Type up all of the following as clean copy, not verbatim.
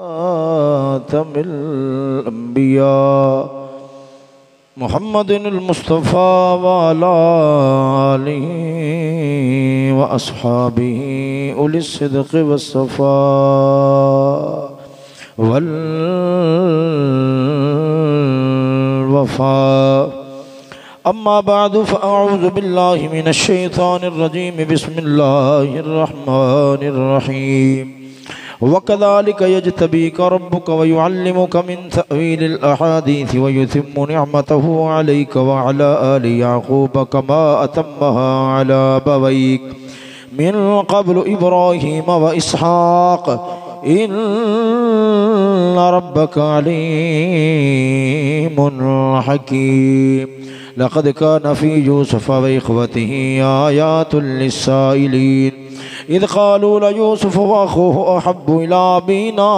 خاتم الأنبياء محمد المصطفى وعلى آله وأصحابه أولي الصدق والصفاء والوفاء. أما بعد فأعوذ بالله من الشيطان الرجيم. بسم الله الرحمن الرحيم. وكذلك يجتبيك ربك ويعلمك من تأويل الأحاديث ويتم نعمته عليك وعلى آل يعقوب كما أتمها على أبويك من قبل إبراهيم وإسحاق إن ربك عليم حكيم. لقد كان في يوسف وإخوته آيات للسائلين إذ قالوا ليوسف وأخوه أحب إلى أبينا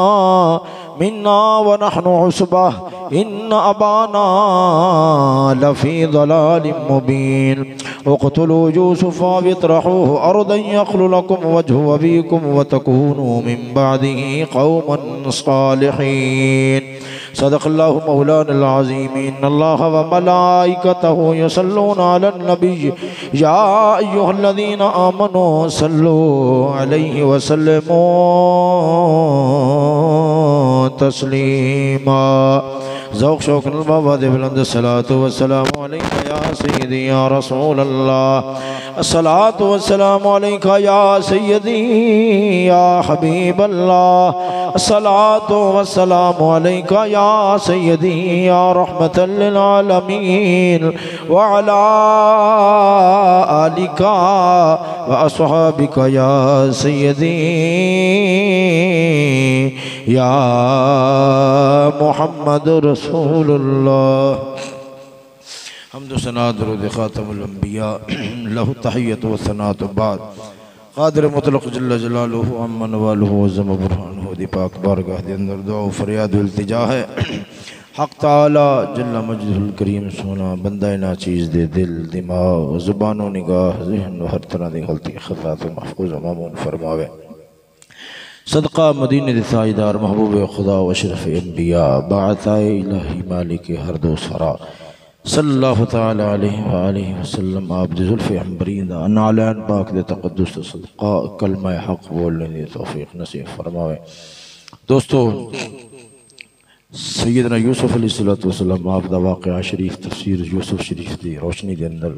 منا ونحن عصبة إن أبانا لفي ضلال مبين. اقتلوا يوسف واطرحوه أرضا يخل لكم وجه أبيكم وتكونوا من بعده قوما صالحين. صدق الله مولانا العظيم. إن الله وملائكته يصلون على النبي يا أيها الذين آمنوا صلوا عليه وسلموا تسليما. ذوق شوق البابا بلند الصلاة والسلام عليك يا سيدي يا رسول الله. الصلاة والسلام عليك يا سيدي يا حبيب الله. الصلاة والسلام عليك يا سيدي يا رحمة للعالمين وعلى آلك وأصحابك يا سيدي يا محمد رسول الله. حمد و ثنا درود خاتم الانبیاء له التحیۃ و الثناء بعد. قادر مطلق جل جلالہ امن والہ وزم برہانہ دی پاک بارگاہ دے اندر دعا و فریاد و التجا ہے. حق تعالی جل مجدہ الکریم سونا بندہ ناچیز دے دل دماغ زبان و نگاہ ذہن و ہر طرح دی غلطی خطا تو محفوظ و مامون فرماوے. صدقہ مدینہ دی تاجدار محبوب خدا و اشرف انبیاء باعثائے الہی مالک ہر دو سرا صلی اللہ تعالی علیہ وآلہ وسلم. آپ دی ظلف عنبرین دا انعلین پاک دے تقدس صدقہ کلمہ حق بولنے دی توفیق نصیب فرماوے. دوستو سیدنا یوسف علیہ السلام آپ دا واقعہ شریف تفسیر یوسف شریف دی روشنی دے اندر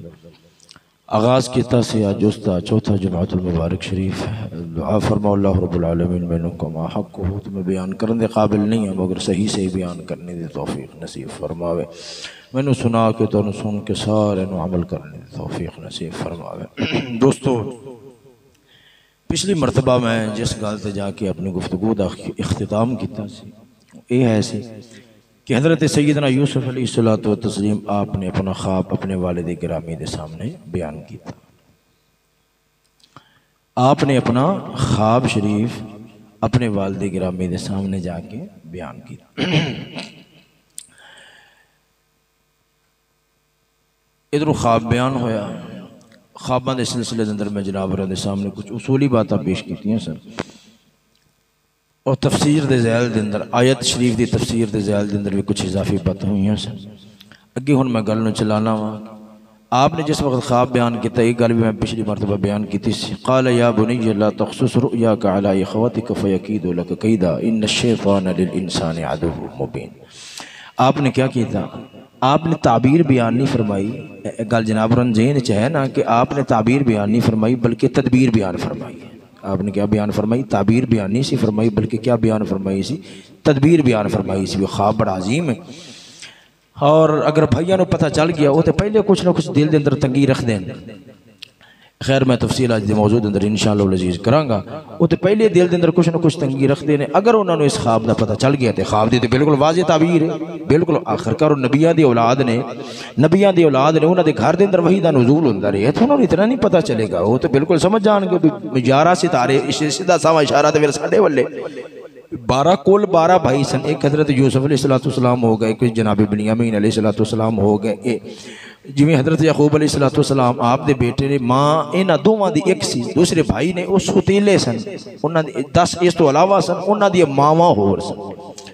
آغاز کیتا سے آج جوستا چوتھا جمعۃ المبارک شریف. دعا فرما اللہ رب العالمین میں کو ما حق ہو تو میں بیان کرنے دے قابل نہیں ہے مگر صحیح سے بیان کرنے دے توفیق نصیب فرماوے. میں نے سنا کہ تو نے سن کے سارے نو عمل کرنے دے توفیق نصیب فرماوے. دوستو پچھلی مرتبہ میں جس گل تے جا کے اپنی گفتگو دا اختتام کیتا سی اے ہے سی کہ حضرت سیدنا یوسف علیہ السلام آپ نے اپنا خواب اپنے والد گرامی دے سامنے بیان کیتا. آپ نے اپنا خواب شریف اپنے والد گرامی دے سامنے جا کے بیان کیتا. ادھر خواب بیان ہویا. خواباں دے سلسلے اندر میں جناب دے سامنے کچھ اصولی باتاں پیش کیتی ہیں سر اور تفسیر دے ذیل دے اندر آیت شریف دی تفسیر دے ذیل دے اندر بھی کچھ اضافی باتیں ہوئی ہیں سر. اگے ہن میں گل نو چلانا وا. آپ نے جس وقت خواب بیان کیتا یہ گل بھی میں پچھلی مرتبہ بیان کیتی سی. قال یا بنی لا تقصص رؤیاک علی اخوتک فیکیدوا لک کیدا ان الشیطان للانسان عدو مبین. آپ نے کیا کیتا؟ آپ نے تعبیر بیان نہیں فرمائی. گل جناب رنجین ہے نا کہ آپ نے تعبیر بیان نہیں فرمائی بلکہ تدبیر بیان فرمائی. آپ نے کیا بیان فرمائی؟ تعبیر بیان نہیں سی فرمائی بلکہ کیا بیان فرمائی سی؟ تدبیر بیان فرمائی سی. وہ خواب بڑا عظیم ہے اور اگر بھائیاں نو پتہ چل گیا وہ تو پہلے کچھ نہ کچھ دل دے اندر تنگی رکھ دیں. خیر میں تفصیل آج دے موضوع اندر انشاءاللہ العزیز کرانگا. وہ تو پہلے دل دے اندر کچھ نہ کچھ تنگی رکھ دیں. اگر انہوں نے اس خواب دا پتہ چل گیا تو خواب دی تو بالکل واضح تعبیر ہے. بالکل آخرکار نبیاں دی اولاد نے انہوں نے گھر دے اندر وحی دا نزول ہوندہ رہے تو انہوں نے اتنا نہیں پتہ چلے گا. وہ تو بالکل سمجھ جان گے 11 ستارے سیدھا ساواں اشارہ تے پھر ساڈے والے 12 بھائی سن. ایک حضرت یوسف علیہ السلام ہو گئے, کوئی جناب بنیامین علیہ السلام ہو گئے, جویں حضرت یعقوب علیہ السلام آپ دے بیٹے نے ماں انہاں دوواں دی ایک سی، دوسرے بھائی نے وہ ستیلے سن، انہاں دی 10 اس تو علاوہ سن، انہاں دی ماواں ہور سن۔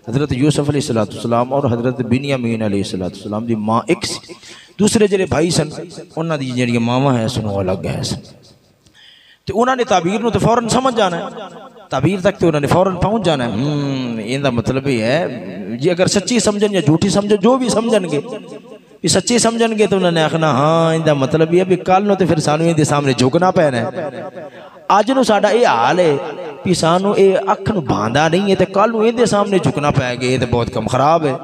حضرت یوسف علیہ السلام اور حضرت بنیامین علیہ السلام دی ماں ایک سی، دوسرے جڑے بھائی سن انہاں دی جڑی ماواں ہے سن وہ الگ ہے سن۔ تو انہوں نے تعبیر نو تو فوراً سمجھ جانا ہے، تعبیر تک تو انہوں نے فوراً پہنچ جانا ہے۔ ان دا مطلب یہ ہے جی اگر سچی سمجھن یا جھوٹی سمجھن جو بھی سمجھن گے، سچی سمجھن گے تو انہوں نے آخنا ہاں ان دا مطلب یہ بھی کل نو تو پھر سانو ان دے سامنے جھکنا پینا ہے۔ آج نو ساڈا یہ حال ہے کہ سانو یہ اکھ نو باندھا نہیں ہے تو کل نو ان دے سامنے جھکنا پائے گا، یہ تو بہت کم خراب ہے۔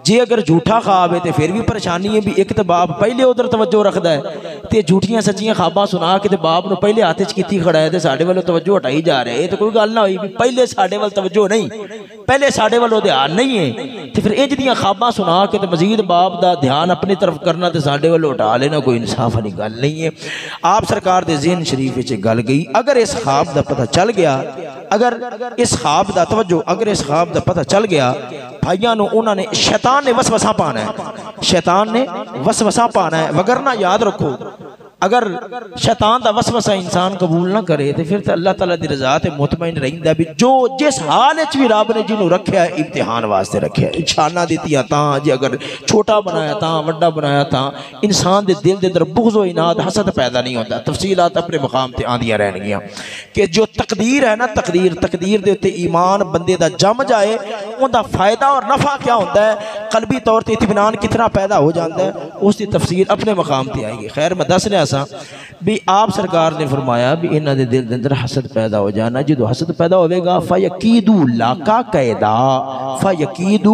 جی اگر جھوٹا خواب ہے تو پھر بھی پریشانی ہے بھی ایک تو باپ پہلے ادھر توجہ رکھدا ہے تے جھوٹیاں سچیاں خواباں سنا کے تے باپ نو پہلے ہاتھ وچ کیتی کھڑا ہے تے ساڈے والوں توجہ ہٹائی جا رہا ہے۔ یہ تو کوئی گل نہ ہوئی بھی پہلے ساڈے ول توجہ نہیں، پہلے ساڈے ول دھیان نہیں ہے تے پھر انج دیاں خواباں سنا کے تے مزید باپ دا دھیان اپنی طرف کرنا تے ساڈے ول ہٹا لینا کوئی انصاف والی گل نہیں ہے۔ آپ سرکار دے ذہن شریف وچ گل گئی اگر اس خواب دا پتہ چل گیا، اگر اس خواب دا توجہ اگر اس خواب دا پتہ چل گیا بھائیاں نو انہوں نے شیطان نے وسوسہ پانا ہے، شیطان نے وسوسہ پانا ہے، وگرنہ یاد رکھو اگر شیطان دا وسوسہ انسان قبول نہ کرے تو پھر تو اللہ تعالیٰ دی رضا تے مطمئن رہندا بھی جو جس حال وچ بھی رب نے جنوں رکھیا ہے امتحان واسطے رکھیا ہے، نشاناں دتیاں تاں جے اگر چھوٹا بنایا تاں وڈا بنایا تاں انسان دے دل دے اندر بغض و اناد حسد پیدا نہیں ہوندا۔ تفصیلات اپنے مقام تے آندیاں رہن گیاں کہ جو تقدیر ہے نا تقدیر دے تے ایمان بندے دا جم جائے اون دا فائدہ اور نفع کیا ہوندا ہے، قلبی طور تے اطمینان کتنا پیدا ہو جاندا ہے، اس دی تفسیر اپنے مقام تے آئے گی۔ خیر میں دس رہا بھی آپ سرکار نے فرمایا بھی انہاں دے دل دے اندر حسد پیدا ہو جانا، جدو حسد پیدا ہوئے گا فَيَكِيدُ لَكَ كَيْدًا، فَيَكِيدُ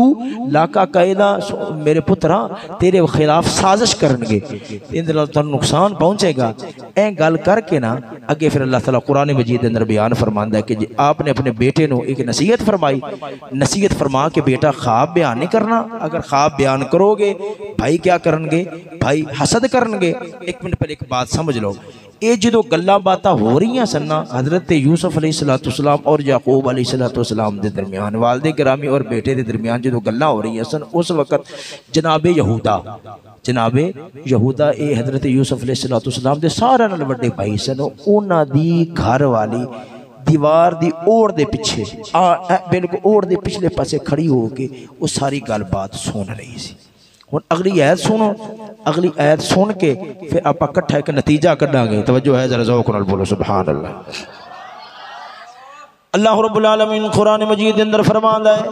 لَكَ كَيْدًا، میرے پترا تیرے خلاف سازش کرنگے، اندر اللہ نقصان پہنچے گا۔ این گل کر کے نا اگے پھر اللہ تعالیٰ قرآن مجید اندر بیان فرماندہ ہے کہ آپ نے اپنے بیٹے نو ایک نصیحت فرمائی، نصیحت فرما کے بیٹا خواب بیان نہیں کرنا، اگر خواب بیان کرو گے بھائی کیا کرنگے، بھائی حسد کرنگے۔ ایک منٹ پہلے ایک بات سمجھ لو، یہ جدو گلاں باتاں ہو رہی ہیں سننا حضرت یوسف علیہ السلام اور یعقوب علیہ السلام دے درمیان، والد گرامی اور بیٹے دے درمیان جدو گلاں ہو رہی ہیں سن، اس وقت جناب یہودا اے حضرت یوسف علیہ السلام دے سارے نال وڈے بھائی سن، انہاں دی گھر والی دیوار دی اوڑ دے پیچھے بالکل اوڑ دے پچھلے پاسے کھڑی ہو کے وہ ساری گل بات سن رہی سی۔ اگلی آیت سنو، اگلی آیت سن کے پھر آپ اکٹھا ایک نتیجہ کڈاں گے، توجہ ہے ذرا ذوق نال بولو سبحان اللہ۔ اللہ رب العالمین قرآن مجید اندر فرماندا ہے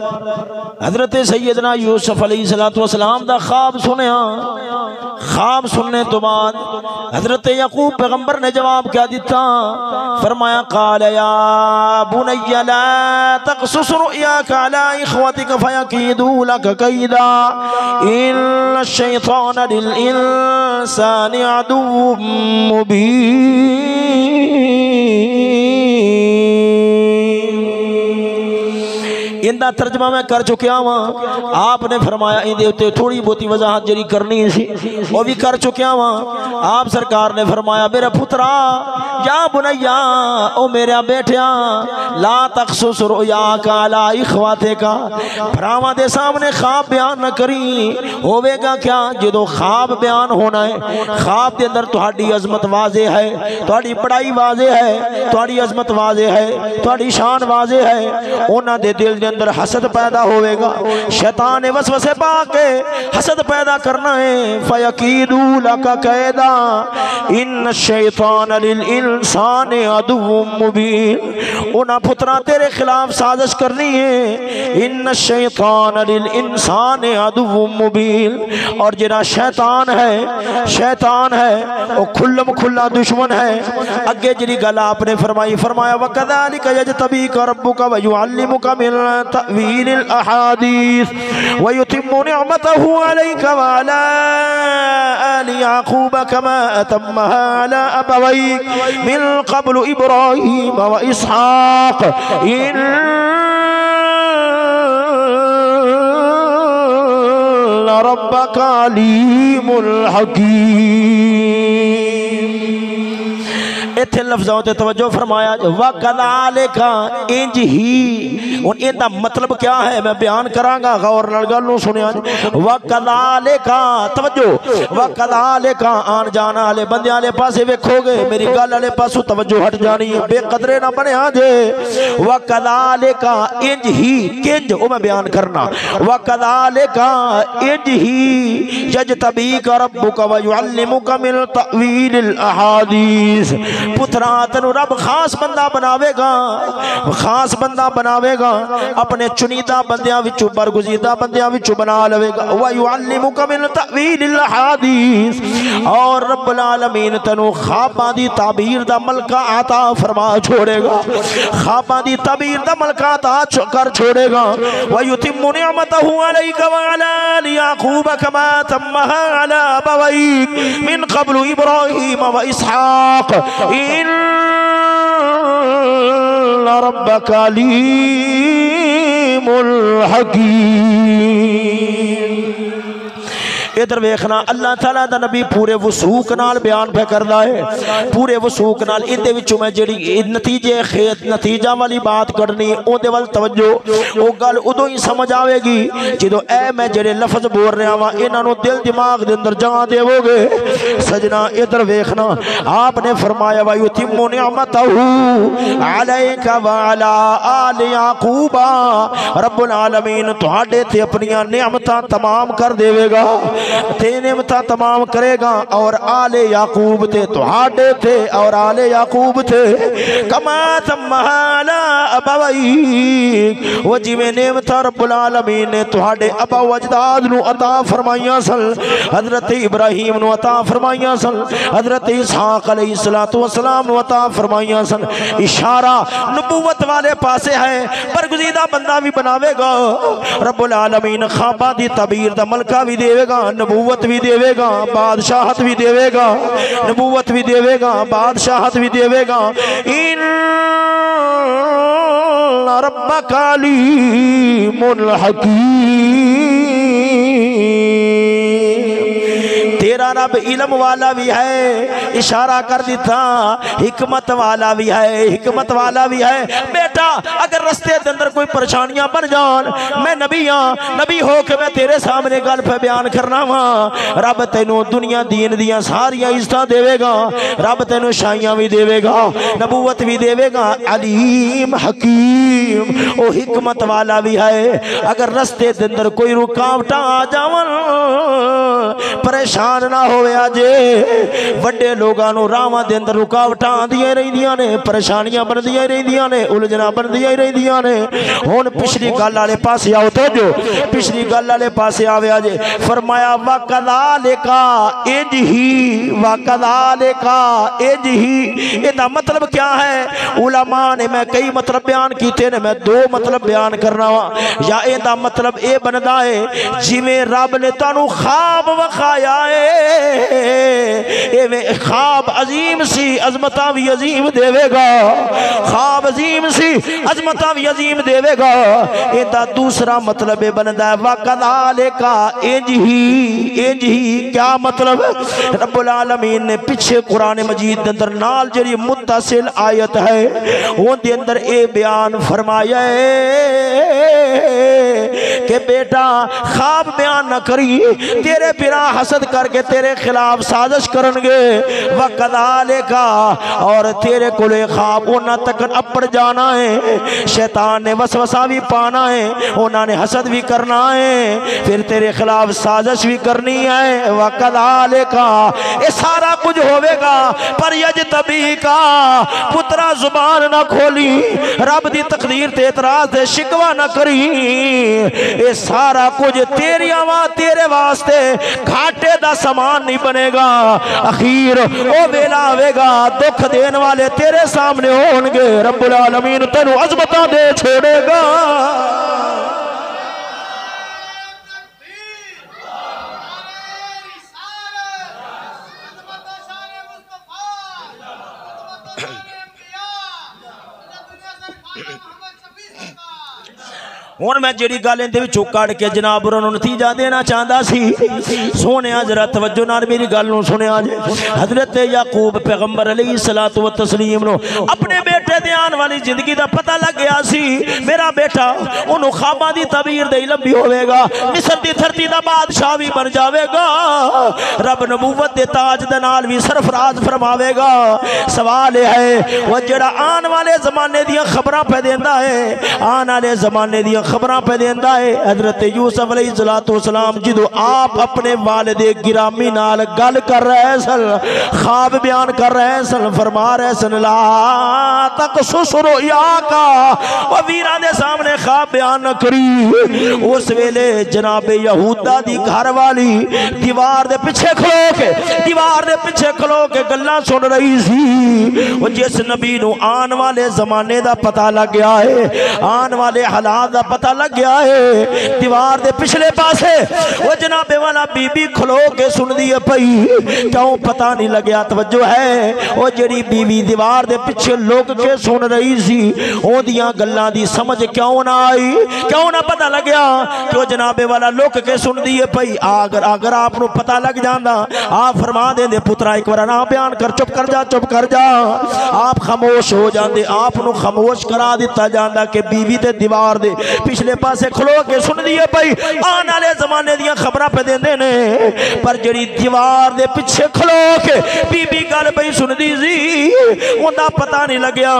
حضرت سیدنا یوسف علیہ السلام دا خواب سنیا، خواب سننے تو بعد حضرت یعقوب پیغمبر نے جواب کیا دیتا، فرمایا قال یا بنی لا تقصص رؤیاک علی اخوتک فیکیدوا لک کیدا ان الشیطان للانسان عدو مبین۔ اندہ ترجمہ میں کر چکیا ہوں، آپ نے فرمایا اندے اتے تھوڑی بہتی وضاحت جری کرنی سی وہ بھی کر چکیا ہوں۔ آپ سرکار نے فرمایا میرا پترا یا بنیا، او میرا بیٹھیا، لا تقصص رؤیاک علی اخواتک، بھراواں دے سامنے خواب بیان نہ کری۔ ہوئے گا کیا جدو خواب بیان ہونا ہے، خواب دے اندر تہاڈی عظمت واضح ہے، تہاڈی بڑائی واضح ہے، تہاڈی عظمت واضح ہے، تہاڈی شان واضح ہے، انہاں دے دل دے اندر حسد پیدا ہوئے گا، شیطان نے وسوسے پا کے حسد پیدا کرنا ہے۔ فَيَكِيدُوا لَكَ كَيْدًا إِنَّ الشَّيْطَانَ لِلْإِنسَانِ عَدُوٌّ مُبِينٌ، انہاں پترا تیرے خلاف سازش کرنی ہے۔ إِنَّ الشَّيْطَانَ لِلْإِنسَانِ عَدُوٌّ مُبِينٌ، اور جنہ شیطان ہے وہ کھلم کھلا دشمن ہے۔ اگے جنی گل آپ نے فرمایا وَكَذَلِكَ يَجْتَبِيكَ رَبُّكَ وَيُعَلِّمُكَ مِن تأويل الأحاديث ويتم نعمته عليك وعلى آل يعقوب كما أتمها على أبويك من قبل إبراهيم وإسحاق إن ربك عليم حكيم۔ اتھے لفظوں تے توجہ فرمایا وَكَذَلِكَ انج ہی ان دا مطلب کیا ہے میں بیان کراں گا غور نال گل نو سنیا وَكَذَلِكَ توجہ وَكَذَلِكَ آن جانا والے بندیاں والے پاسے ویکھو گے میری گل والے پاسوں توجہ ہٹ جانی ہے بے قدرے نہ بنیا جے وَكَذَلِكَ انج ہی کنج او میں بیان کرنا وَكَذَلِكَ انج ہی یجتبیک ربک ویعلمک من تأویل الاحادیث پترا تینو رب خاص بندہ بناوے گا خاص بندہ بناوے گا اپنے چنیدہ بندیاں وچوں برگزیدہ بندیاں وچوں بنا لوے گا ویعلمک من تأویل الاحادیث اور رب العالمین تینو خواباں دی تعبیر دا ملکہ عطا فرما چھوڑے گا خواباں دی تعبیر دا ملکہ عطا کر چھوڑے گا ویتم نعمتہ علیک وعلی آل یعقوب کما تمہا علی ابویک من قبل ابراہیم و اسحاق ان ربک علیم الحکیم ادھر ویکھنا اللہ تعالیٰ دا نبی پورے وثوق نال بیان پہ کردا ہے پورے وثوق نال اندے وچوں میں جڑی نتیجے خیت نتیجہ والی بات کرنی او دے ول توجہ او گل ادو ہی سمجھ آوے گی جدوں اے میں جڑے لفظ بول رہا وا انہاں نو دل دماغ دے اندر جان دیو گے سجنا ادھر ویکھنا آپ نے فرمایا وا یتم نعمتہ علیک وعلی آل یعقوب رب العالمین تہاڈے تے اپنی نعمتاں تمام کر دے گا تے نعمتاں تمام کرے گا اور آل یعقوب تے تہاڈے تے اور آل یعقوب تے کما تمہالا ابویک وہ جویں نعمتاں رب العالمین نے تہاڈے ابا و اجداد نو عطا فرمائیاں سن حضرت ابراہیم نو عطا فرمائیاں سن حضرت اسحاق علیہ السلام نو عطا فرمائیاں سن اشارہ نبوت والے پاسے ہے برگزیدہ بندہ بھی بناوے گا رب العالمین خواباں دی تعبیر دا ملکہ بھی دے گا نبوت بھی دے گا بادشاہت بھی دے گا نبوت بھی دے گا بادشاہت بھی دے گا ان ربک علیم الحکیم تیرا رب علم والا بھی ہے اشارہ کر دیتا حکمت والا بھی ہے حکمت والا بھی ہے بیٹا اگر رستے دے اندر کوئی پریشانیاں بن جان میں نبی ہاں نبی ہو کے میں تیرے سامنے گل پہ بیان کرنا ہاں رب تینوں دنیا دین دیاں ساریاں عزتاں دے گا رب تینوں شائیاں بھی دے گا نبوت بھی دے گا علیم حکیم او حکمت والا بھی ہے اگر رستے دے اندر کوئی رکاوٹاں آ جاون پریشان نہ ہوئے آجے وڈے لوگاں نو راواں دے اندر رکاوٹاں آندیاں رہندیاں نے پریشانیاں بندیاں رہندیاں نے الجھنا بندیاں رہندیاں نے ہن پچھلی گل والے پاسے آؤ تو جو پچھلی گل والے پاسے آوے آجے فرمایا وَكَذَلِكَ انج ہی وَكَذَلِكَ انج ہی یہ دا مطلب کیا ہے علماء نے میں کئی مطلب بیان کیتے نے میں دو مطلب بیان کرنا وا یا اے دا مطلب اے بندا ہے جویں رب نے تانوں خواب وکھایا ہے خواب عظیم سی عظمتاں بھی عظیم دے گا خواب عظیم سی عظمتاں بھی عظیم دے گا اے دا دوسرا مطلب بندا ہے وَكَذَلِكَ انج ہی کیا مطلب رب العالمین نے پیچھے قرآن مجید دے اندر نال جڑی متصل آیت ہے اون دے اندر اے بیان فرمایا ہے کہ بیٹا خواب بیان نہ کری تیرے پیرا حسد کر کے تیرے خلاف سازش کرن گے وَكَذَلِكَ اور تیرے کولے خواب انہاں تک اپڑ جانا ہے شیطان نے وسوسہ بھی پانا ہے انہاں نے حسد بھی کرنا ہے پھر تیرے خلاف سازش بھی کرنی ہے وَكَذَلِكَ یہ سارا کچھ ہوئے گا پر یجتبیک پترا زبان نہ کھولی رب دی تقدیر تے اعتراض تے شکوہ نہ کری یہ سارا کچھ تیری آواں تیرے واسطے گھاٹے دا سامان نہیں بنے گا اخیر او ویلا آوے گا دکھ دین والے تیرے سامنے ہونگے رب العالمین تینو عظمتاں دے چھوڑے گا ہن میں جڑی گل اندے وچوں کڈ کے جناب انہاں نتیجہ دینا چاہندا سی سونے ذرا توجہ نال میری گل نوں سنیا جے حضرت یعقوب پیغمبر علیہ الصلوۃ والتسلیم نو اپنے بیٹے دے آن والی زندگی دا پتہ لگ گیا سی میرا بیٹا اونوں خواباں دی تعبیر دے علم بھی ہوے گا مصر دی دھرتی دا بادشاہ بھی بن جاوے گا رب نبوت دے تاج دے نال بھی سرفراز فرماوے گا سوال ہے وہ جڑا آن والے زمانے دیاں خبراں پہ دیندا ہے آن والے زمانے دیاں خبراں پہ دیندا ہے حضرت یوسف علیہ السلام جدو آپ اپنے والد گرامی نال گل کر رہے سن خواب بیان کر رہے سن فرما رہے سن لا تقصص رؤیاک و ویراں دے سامنے خواب بیان نہ کری اس ویلے جناب یہودا دی گھر والی دیوار دے پیچھے کھلو کے گلاں سن رہی سی وہ جس نبی نو آن والے زمانے دا پتہ لگ گیا ہے آن والے حالات دا پتہ لگ گیا ہے دیوار دے پچھلے پاسے وہ جناب والا بی بی کھلو کے سن دی پئی کیوں پتہ نہیں لگیا توجہ ہے وہ جڑی بی بی دیوار دے پیچھے لوگ کے سن رہی سی اون دیاں گلاں دی سمجھ کیوں نہ آئی کیوں نہ پتہ لگیا کہ جناب والا لوگ کے سن دی پئی اگر آپ نو پتہ لگ جاندا آپ فرما دے دے پترا ایک بار نہ بیان کر چپ کر جا آپ خاموش ہو جاندے آپ نو خاموش کرا دیتا جاندا کہ بیوی تے دیوار دے پچھلے پاسے کھلو کے سن دیے پئی آن والے زمانے دیاں خبراں پہ دیندے نے پر جڑی دیوار دے پیچھے کھلو کے بی بی گل پئی سن دی سی اوندا پتہ نہیں لگیا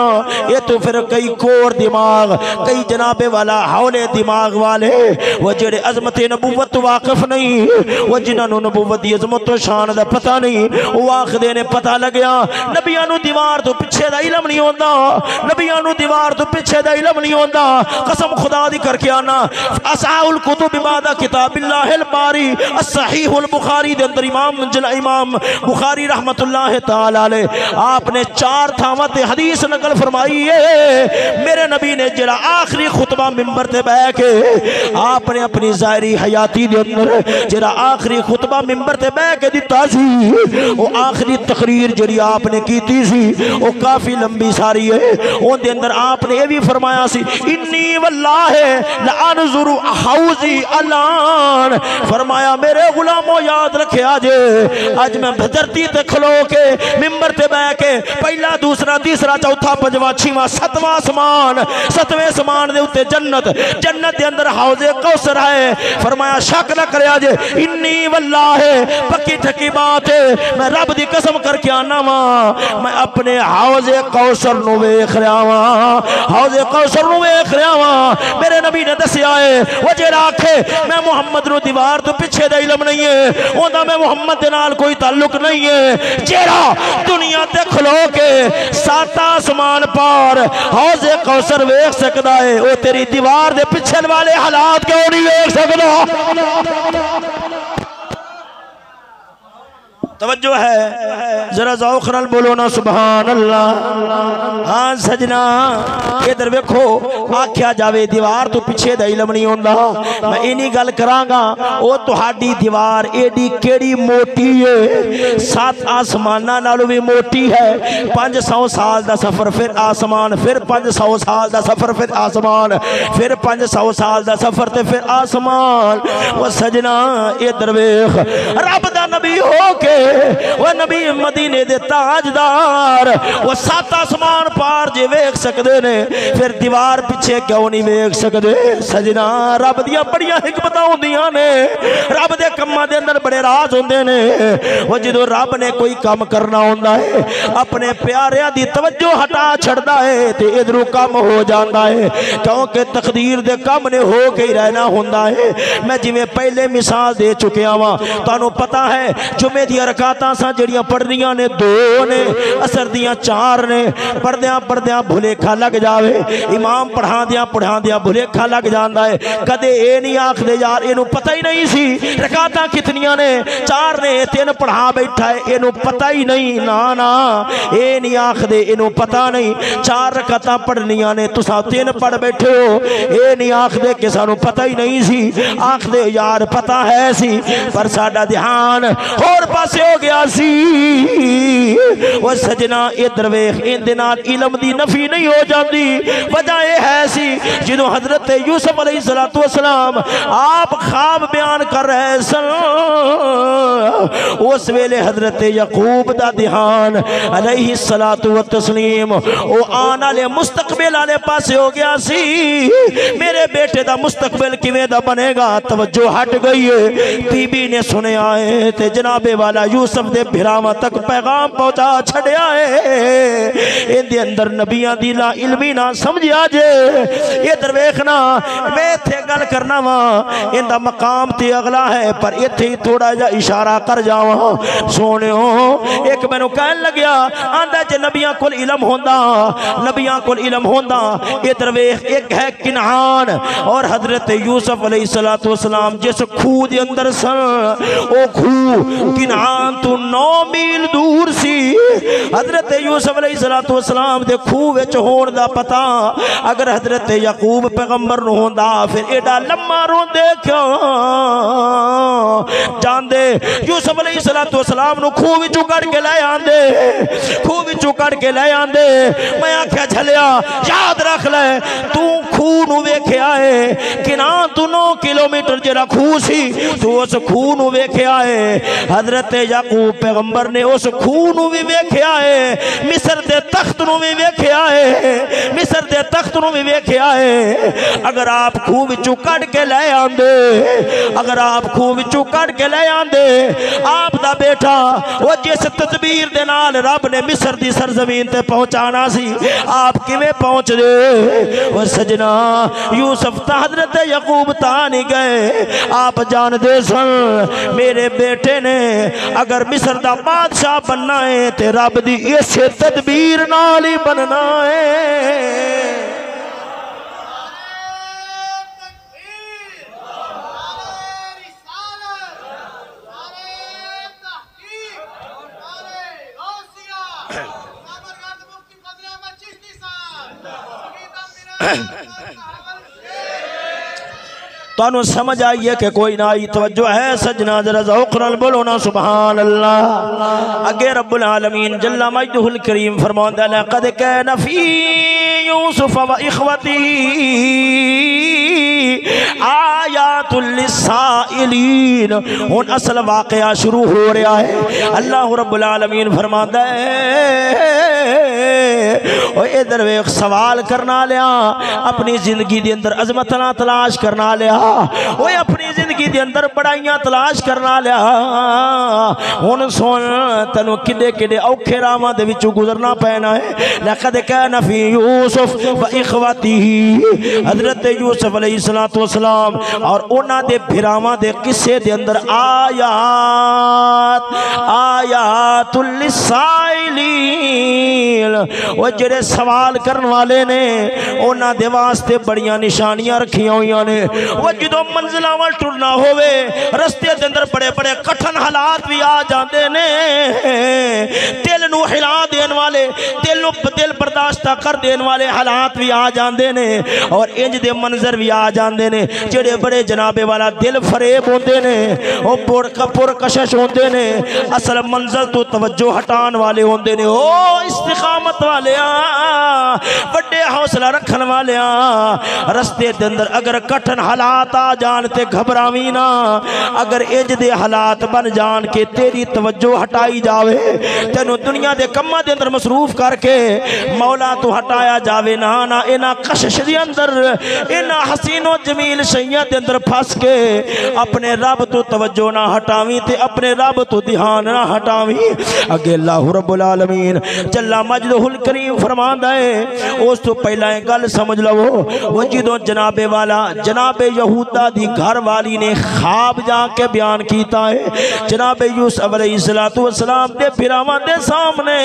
یہ تو پھر کئی کور دماغ کئی جناب والا ہولے دماغ والے وہ جڑے عظمت نبوت واقف نہیں وہ جنہاں نو نبوت دی عظمت و شان دا پتہ نہیں وہ آخدے نے پتہ لگیا نبیاں نو دیوار تو پیچھے دا علم نہیں ہوندا نبیاں نو دیوار تو پیچھے دا علم نہیں ہوندا قسم خدا دی کر کے آنا اصحاء الکتب بعد کتاب اللہ الباری الصحیح البخاری دے اندر امام بخاری رحمت اللہ تعالی علیہ آپ نے 4 تھاواں تے حدیث نقل فرمائی ہے میرے نبی نے جڑا آخری خطبہ منبر تے بیٹھ کے آپ نے اپنی ظاہری حیاتی دے اندر جڑا آخری خطبہ منبر تے بیٹھ کے دتا سی وہ آخری تقریر جڑی آپ نے کیتی سی وہ کافی لمبی ساری ہے اون دے اندر آپ نے یہ بھی فرمایا سی انی واللہ لانظر حوضی الان فرمایا میرے غلاموں یاد رکھے آج میں دھرتی تے کھلو کے منبر تے بیٹھ کے پہلا دوسرا تیسرا چوتھا پنجواں چھواں ستواں آسمان ستویں آسمان دے اوتے جنت دے اندر حوض کوثر ہے فرمایا شک نہ کرے آج انی واللہ پکی ٹھکی بات ہے میں رب دی قسم کر کے آنا وا میں اپنے حوض کوثر نو ویکھ رہا وا حوض کوثر نو ویکھ رہا وا میرے نبی نے دسیا ہے وہ جڑا آکھے میں محمد نو دیوار تو پیچھے دا علم نہیں ہے اوندا میں محمد دے نال کوئی تعلق نہیں ہے جڑا دنیا تے کھلو کے 7 آسمان پار حوض کوثر ویکھ سکدا ہے او تیری دیوار دے پیچھے والے حالات کیوں نہیں ویکھ سکدا توجہ ہے ذرا ذوق نال بولو نا سبحان اللہ ہاں سجنا ادھر ویکھو آکھیا جاوے دیوار تو پیچھے دا علم نہیں ہوندا میں اینی گل کراں گا او تہاڈی دیوار ایڈی کیڑی موٹی ہے 7 آسماناں نالوں بھی موٹی ہے 500 سال دا سفر پھر آسمان پھر 500 سال دا سفر پھر آسمان پھر 500 سال دا سفر تے پھر آسمان وہ سجنا ادھر ویکھ رب دا نبی ہو کے وہ نبی مدینے دے تاجدار وہ 7 آسمان پار جے ویکھ سکدے نے پھر دیوار پیچھے کیوں نہیں ویکھ سکدے سجنا رب دیاں بڑیاں حکمتاں ہوندیاں نے رب دے کماں دے اندر بڑے راز ہوندے نے وہ جدوں رب نے کوئی کام کرنا ہوندا ہے اپنے پیاریاں دی توجہ ہٹا چھڑدا ہے تے ادھروں کم ہو جاندا ہے کیونکہ تقدیر دے کام نے ہو کے ہی رہنا ہوندا ہے میں جویں پہلے مثال دے چکیا وا تانوں پتہ ہے جمعے دی رکعتاں سا جڑیاں پڑھنیاں نے 2 نے اثر دیاں 4 نے پڑھدیاں بھلیکھا لگ جاوے امام پڑھاندیاں بھلیکھا لگ جاندا ہے کدے اے نہیں آکھدے یار اینو پتہ ہی نہیں سی رکعتاں کتنیاں نے 4 نے 3 پڑھا بیٹھا ہے اینو پتہ ہی نہیں نا اے نہیں آکھدے اینو پتہ نہیں 4 رکعتاں پڑھنیاں نے تساں 3 پڑھ بیٹھے ہو اے نہیں آکھدے کہ سانو پتہ ہی نہیں سی آکھدے یار پتہ ہے سی پر ساڈا دھیان اور پاسے ہو گیا سی وہ سجنا ادھر ویکھ ان دے نال علم دی نفی نہیں ہو جاندی وجہ یہ ہے سی جدو حضرت یوسف علیہ السلام آپ خواب بیان کر رہے سن اس ویلے حضرت یعقوب دا دھیان علیہ السلام او آن والے مستقبل والے پاسے ہو گیا سی میرے بیٹے دا مستقبل کیویں دا بنے گا توجہ ہٹ گئی ہے بی بی نے سنے آئے تے جناب والا یوسف دے بھراواں تک پیغام پہنچا چھڑیا ہے ان دے اندر نبیاں دی لا علمی نہ سمجھیا جے ادھر ویکھنا میں ایتھے گل کرنا وا ان دا مقام تے اگلا ہے پر ایتھے ہی تھوڑا جا اشارہ کر جاواں سونیو ایک مینوں کہن لگیا آندا جے نبیاں کول علم ہوندا نبیاں کول علم ہوندا ادھر ویکھ ایک ہے کنعان اور حضرت یوسف علیہ السلام جس کھو دے اندر سن او کھو کنعان تو 9 میل دور سی حضرت یوسف علیہ السلام دے کھو وچ ہون دا پتہ اگر حضرت یعقوب پیغمبر نو ہوندا پھر ایڈا لمما روندے کیوں جاندے یوسف علیہ السلام نو کھو وچوں کڈ کے لے آندے کھو وچوں کڈ کے لے آندے میں آکھیا جھلیا یاد رکھ لے تو کھو نو ویکھیا ہے کنعان تو 9 کلومیٹر جڑا کھو سی تو اس کھو نو ویکھیا ہے حضرت یعقوب پیغمبر نے اس کھو نو بھی ویکھیا ہے مصر دے تخت نو بھی ویکھیا ہے مصر دے تخت نو بھی ویکھیا ہے اگر آپ کھو وچوں کڈ کے لے آندے اگر آپ کھو وچوں کڈ کے لے آندے آپ دا بیٹا وہ جس تدبیر دے نال رب نے مصر دی سرزمین تے پہنچانا سی آپ کیویں پہنچ دے وہ سجنا یوسف تا حضرت یعقوب تا نہیں گئے آپ جان دے سن میرے بیٹے نے اگر مصر دا بادشاہ بننا ہے تے رب دی اس تدبیر نال ہی بننا ہے تو انہوں سمجھ آئیے کہ کوئی نہ آئی توجہ ہے سجنا ذرا ذوق نال بولو نا سبحان اللہ اگے رب العالمین جل مجدہ الکریم فرماتا ہے لقد کان فی یوسف و اخوتہ آیات للسائلین ہن اصل واقعہ شروع ہو رہا ہے اللہ رب العالمین فرماتا ہے اور ادھر ایک سوال کرنا لیا اپنی زندگی دے اندر عظمتنا تلاش کرنا لیا وہ اپنی زندگی دے اندر بڑائیاں تلاش کرنا لیا ہن سن تنو کڈے کڈے اوکھے راواں دے وچوں گزرنا پینا ہے لقد کان فی یوسف و اخوتہ حضرت یوسف علیہ السلام اور انہاں دے بھراواں دے قصے دے اندر آیات للسائلین وہ جڑے سوال کرن والے نے انہاں دے واسطے بڑیاں نشانیاں رکھیاں ہوئیاں نے وہ جدوں منزلاں ول ٹرنا ہووے رستے دے اندر بڑے بڑے کٹھن حالات بھی آ جاندے نے دل نو ہلا دین والے دل برداشت کر دین والے حالات بھی آ جاندے نے اور انج دے منظر بھی آ جاندے نے جڑے بڑے جناب والا دل فریب ہوندے نے او پر کشش ہوندے نے اصل منزل تو توجہ ہٹان والے ہوندے نے او استقامت والے بڑے حوصلہ رکھن والے رستے دے اندر اگر کٹھن حالات آ جان تے گھبراویں نہ اگر انج دے حالات بن جان کے تیری توجہ ہٹائی جاوے تینو دنیا دے کماں دے اندر مصروف کر کے مولا تو ہٹایا جاوے نہ انہاں کشش دے اندر انہاں حسین و جمیل شیاں دے اندر پھنس کے اپنے رب تو توجہ نہ ہٹاویں تے اپنے رب تو دھیان نہ ہٹاویں اگے اللہ رب العالمین جل مجدہ الکریم فرماندا ہے اس تو پہلا گل سمجھ لو وہ جدوں جناب والا جناب یہودا دی گھر والی نے خواب جا کے بیان کیتا ہے جناب یوسف علیہ السلام دے بھراواں دے سامنے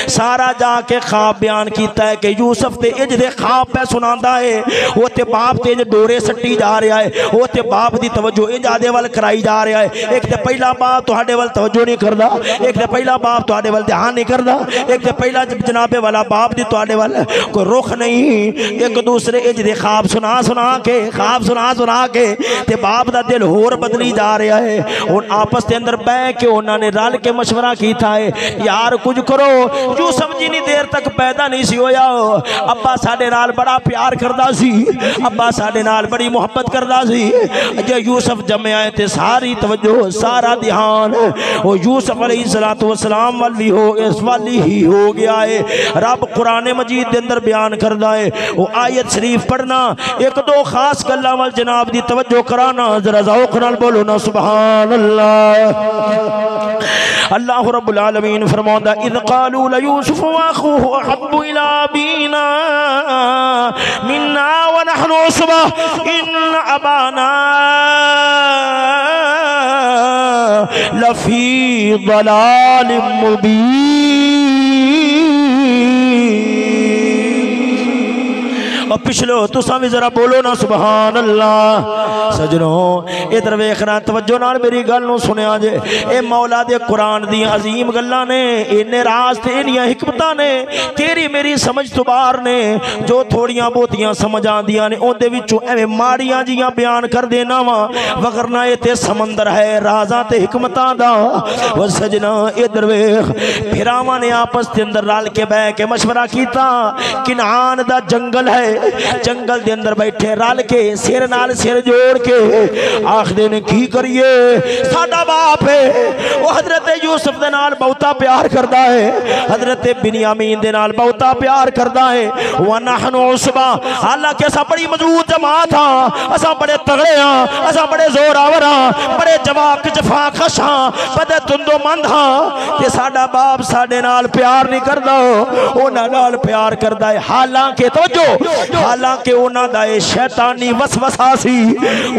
سارا جا کے خواب بیان کیتا ہے کہ یوسف تے اج دے خواب پہ سناندا ہے وہ تے باپ تے ڈورے سٹی جا رہا ہے وہ تے باپ دی توجہ انجادے وال کرائی جا رہا ہے ایک تے پہلا باپ تہاڈے وال توجہ نہیں کردا ایک تے پہلا باپ تہاڈے وال دھیان نہیں کردا ایک تے پہلا جناب والا باپ دی تہاڈے وال کوئی رخ نہیں ایک دوسرے اج دے خواب سنا سنا کے تے باپ دا دل ہور بدلی جا رہا ہے ہن آپس دے اندر بیٹھ کے انہاں نے رل کے مشورہ کیتا ہے یار کچھ کرو یوسف جنی دیر تک پیدا نہیں سی ہویا ابا ساڈے نال بڑا پیار کردا سی ابا ساڈے نال بڑی محبت کردا سی جے یوسف جمع آئے تے ساری توجہ سارا دھیان وہ یوسف علیہ السلام والی ہو اس والی ہی ہو گیا ہے رب قرآن مجید دے اندر بیان کردا ہے وہ آیت شریف پڑھنا ایک دو خاص گلاں وال جناب دی توجہ کرانا ذرا ذوق نال بولو نا سبحان اللہ اللہ رب العالمین فرماتا اذ قالوا لیوسف واخوه احب الى ابینا منا ونحن عصبہ ان ابانا لفی ضلال مبین اور پچھلو تساں بھی ذرا بولو نا سبحان اللہ سجنوں ادھر ویکھنا توجہ نال میری گل نو سنیا جے اے مولا دے قرآن دی عظیم گلاں نے اینے راز تے انیاں حکمتاں نے تیری میری سمجھ تو باہر نے جو تھوڑیاں بہتیاں سمجھ آندیاں نے اون دے وچوں ایویں ماڑیاں جیاں بیان کر دینا وا وگرنہ اے تے سمندر ہے رازاں تے حکمتاں دا او سجنا ادھر ویکھ پھراواں نے آپس دے اندر رل کے بیٹھ کے مشورہ کیتا کنعان دا جنگل ہے جنگل دے اندر بیٹھے رل کے سر نال سر جوڑ کے آخدے نے کی کریے ساڈا باپ ہے وہ حضرت یوسف دے نال بہتا پیار کردا ہے حضرت بنیامین دے نال بہتا پیار کردا ہے ونحن عصبہ حالانکہ اساں بڑی مضبوط جماعت ہاں اساں بڑے تگڑے ہاں اساں بڑے زوراور ہاں بڑے جواک جفا خش ہاں بڑے تندو مند ہاں تے ساڈا باپ ساڈے نال پیار نہیں کردا انہاں نال پیار کردا ہے حالانکہ توجہ حالانکہ انہاں دا شیطانی وسوسہ سی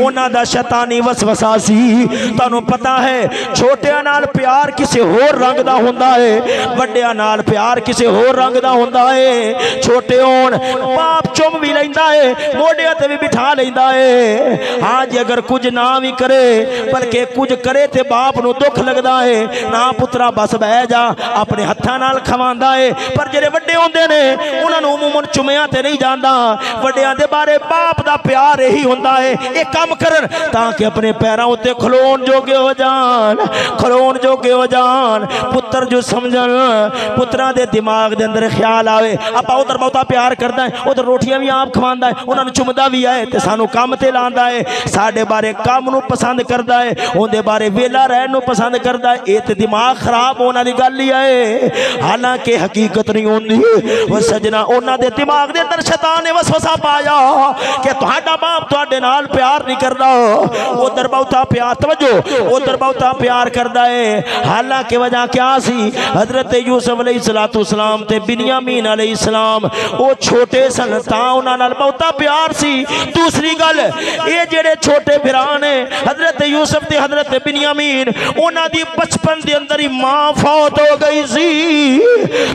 انہاں دا شیطانی وسوسہ سی تانوں پتہ ہے چھوٹیاں نال پیار کسے ہور رنگ دا ہوندا ہے وڈیاں نال پیار کسے ہور رنگ دا ہوندا ہے چھوٹے ہون باپ چم بھی لیندا ہے موڈیاں تے بھی بٹھا لیندا ہے ہاں جی اگر کچھ نہ بھی کرے بلکہ کچھ کرے تے باپ نو دکھ لگدا ہے نہ پترا بس بہ جا اپنے ہتھاں نال کھواندا ہے پر جڑے وڈے ہوندے نے انہاں نوں عموماً چومیاں تے نہیں جاندا وڈیاں دے بارے باپ دا پیار یہی ہوندا ہے ایک کام کرن تاکہ اپنے پیراں اُتے کھلون جوگے ہو جان کھلون جوگے ہو جان پتر جو سمجھن پتراں دے دماغ دے اندر خیال آوے ابا ادھر بہتا پیار کردا ہے ادھر روٹیاں بھی آپ کھواندا ہے انہاں نوں چمدا بھی ہے تے سانو کام تے لاندا ہے ساڈے بارے کام نوں پسند کردا ہے اون دے بارے ویلا رہن نوں پسند کردا ہے اے تے دماغ خراب ہونا دی گل ہی ہے حالانکہ حقیقت نہیں ہوندی او سجنا انہاں دے دماغ دے اندر شیطان نے وسوسہ پایا کہ تہاڈا باپ تہاڈے نال پیار نہیں کردا ادھر بہتا پیار توجہ ادھر بہتا پیار کردا ہے حالانکہ وجہ کیا سی حضرت یوسف علیہ السلام تے بنیامین علیہ السلام او چھوٹے سن تاں انہاں نال بہتا پیار سی دوسری گل اے جڑے چھوٹے بھرا نے حضرت یوسف تے حضرت بنیامین انہاں دی بچپن دے اندر ہی ماں فوت ہو گئی سی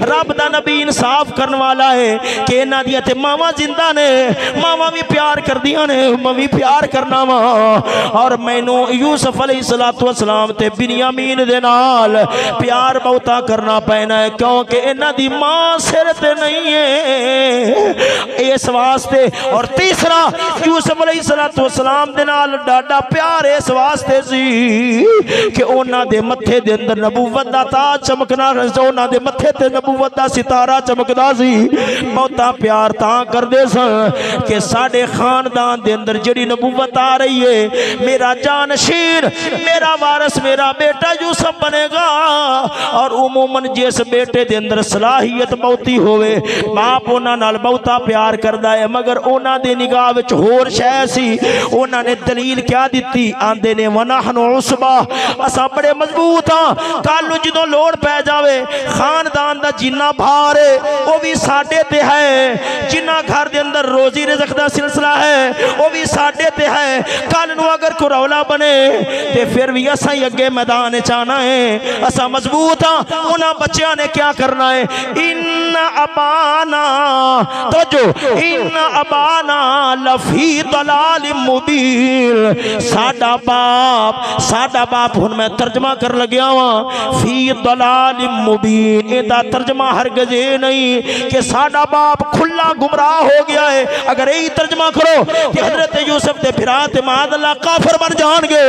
رب دا نبی انصاف کرن والا ہے کہ انہاں دی تے ماواں زندہ نے ماواں بھی پیار کردیاں نے میں بھی پیار کرنا وا اور مینوں یوسف علیہ السلام تے بنیامین دے نال پیار بہتا کرنا پینا ہے کیونکہ انہاں دی ماں سر تے نہیں ہے اس واسطے اور تیسرا یوسف علیہ السلام دے نال ڈاڈا پیار اس واسطے سی کہ انہاں دے متھے دے اندر نبوت دا تاج چمکنا انہاں دے متھے تے نبوت دا ستارہ چمکدا سی بہتا پیار تاں کردے سن کہ ساڈے خاندان دے اندر جڑی نبوت آ رہی ہے میرا جانشین میرا وارث میرا بیٹا یوسف بنے گا اور عموماً جس بیٹے دے اندر صلاحیت بہتی ہوئے باپ انہاں نال بہتا پیار کردا ہے مگر انہاں دے نگاہ وچ ہور شے سی انہاں نے دلیل کیا دتی آندے نے ونحن عصبہ اساں بڑے مضبوط ہاں کل جدوں لوڑ پے جاوے خاندان دا جنہ بھار ہے وہ بھی ساڈے تے ہے جنہ گھر دے اندر روزی رزق دا سلسلہ ہے وہ بھی ساڈے تے ہے کل نو اگر کوئی رولا بنے تے پھر بھی اساں ہی اگے میدان چانا ہے اساں مضبوط کرتوت انہاں بچیاں نے کیا کرنا ہے ان ابانا توجہ ان ابانا لفی ضلال مبین ساڈا باپ ہن میں ترجمہ کر لگیا ہاں فی ضلال مبین ادا ترجمہ ہرگز نہیں کہ ساڈا باپ کھلا گمراہ ہو گیا ہے اگر یہی ترجمہ کرو کہ حضرت یوسف دے بھرات معاذ اللہ کافر بن جان گے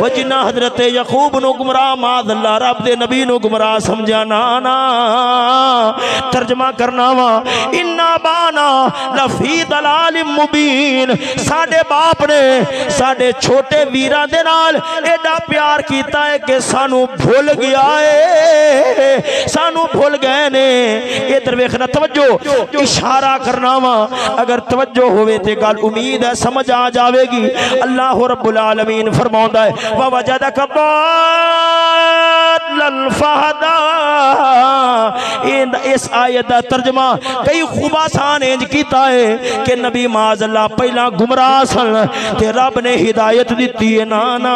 وہ جنہ حضرت یعقوب نو گمراہ معاذ اللہ رب دے نبی نو گمراہ سمجھا نا ترجمہ کرنا وا انا بانا لفی ضلال مبین ساڈے باپ نے ساڈے چھوٹے ویراں دے نال ایڈا پیار کیتا ہے کہ سانو بھول گیا ہے سانو بھول گئے نے ادھر ویکھنا توجہ اشارہ کرنا وا اگر توجہ ہوئے تے گل امید ہے سمجھ آ جاوے گی اللہ رب العالمین فرماوندا ہے ووجدک ضالًا فہدی اس آیت دا ترجمہ کئی خوباسان انج کیتا ہے کہ نبی معاذ اللہ پہلا گمراہ سن تے رب نے ہدایت دیتی ہے نا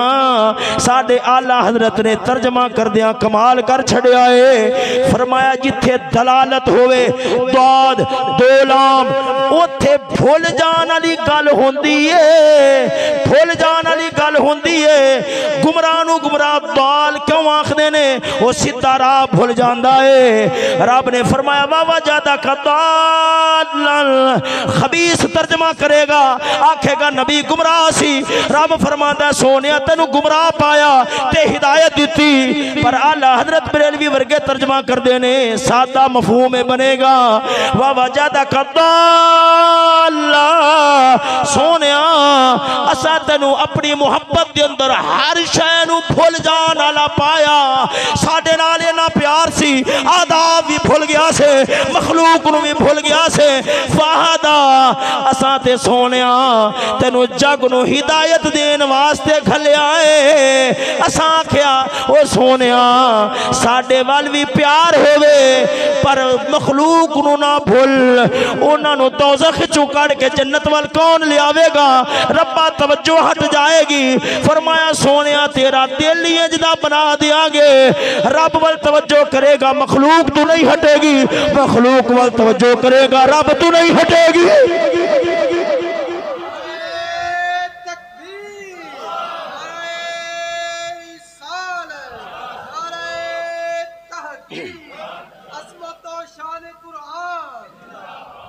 ساڈے اعلی حضرت نے ترجمہ کر دیا کمال کر چھڑیا ہے فرمایا جتھے دلالت ہوئے ضاد دو لام اوتھے بھول جان والی گل ہوندی ہے بھول جان والی گل ہوندی ہے گمراہ نو گمراہ ضال کیوں آکھدے نے وہ سیدھا راہ بھول جاندا ہے رب نے فرمایا ووجدک ضالًا خبیث ترجمہ کرے گا آکھے گا نبی گمراہ سی رب فرماندا سونیا تینو گمراہ پایا تے ہدایت دیتی پر اعلی حضرت بریلوی ورگے ترجمہ کر دینے سادہ مفہوم میں بنے گا ووجدک ضالًا سونیا اسا تینو اپنی محبت دے اندر ہر شے نو بھول جان والا پایا ساڈے نال اینا پیار سی آداب بھی بھول گیا سے مخلوق نو بھی بھول گیا سے فہدا اسا تے سونیا تینو جگ نو ہدایت دین واسطے گھلیا ہے اسا کیا او سونیا ساڈے وال بھی پیار ہوئے پر مخلوق نو نہ بھول انہاں نو دوزخ چوں کڈ کے جنت وال کون لے آوے گا ربا توجہ ہٹ جائے گی فرمایا سونیا تیرا دل ہی اجدا بنا دیا گے رب وال توجہ کرے گا مخلوق تو نہیں ہٹے گی مخلوق وال توجہ کرے گا رب تو نہیں ہٹے گی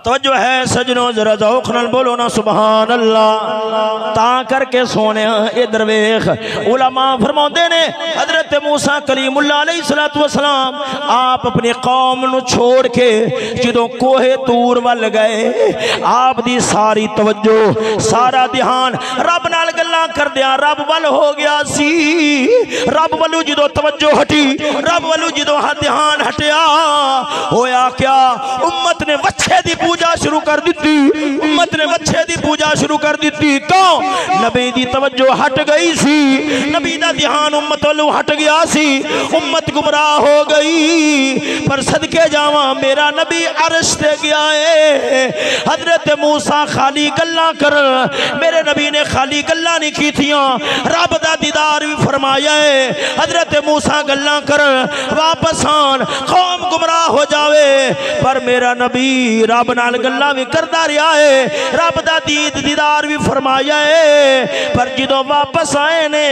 توجہ ہے سجنوں ذرا ذوق نال بولو نا سبحان اللہ تا کر کے سونے ادھر ویکھ علماء فرماندے نے حضرت موسیٰ کلیم اللہ علیہ السلام آپ اپنی قوم نو چھوڑ کے جدوں کوہ طور ول گئے آپ دی ساری توجہ سارا دھیان رب نال گلاں کر دیا رب ول ہو گیا سی رب ولو جدوں توجہ ہٹی رب ولو جدوں دھیان ہٹیا ہویا کیا امت نے وچھے دی پوجا شروع کر دیتی امت نے وچھے دی پوجا شروع کر دیتی کیوں نبی دی توجہ ہٹ گئی سی نبی دا دھیان امت والو ہٹ گیا سی امت گمراہ ہو گئی پر صدقے جاواں میرا نبی عرش تے گیا ہے حضرت موسیٰ خالی گلاں کر میرے نبی نے خالی گلاں نہیں کی تھیاں رب دا دیدار بھی فرمایا ہے حضرت موسیٰ گلاں کر واپس آن قوم گمراہ ہو جاوے پر میرا نبی رب نال گلاں بھی کردا رہیا ہے رب دا دیدار بھی فرمایا ہے پر جدوں واپس آئے نے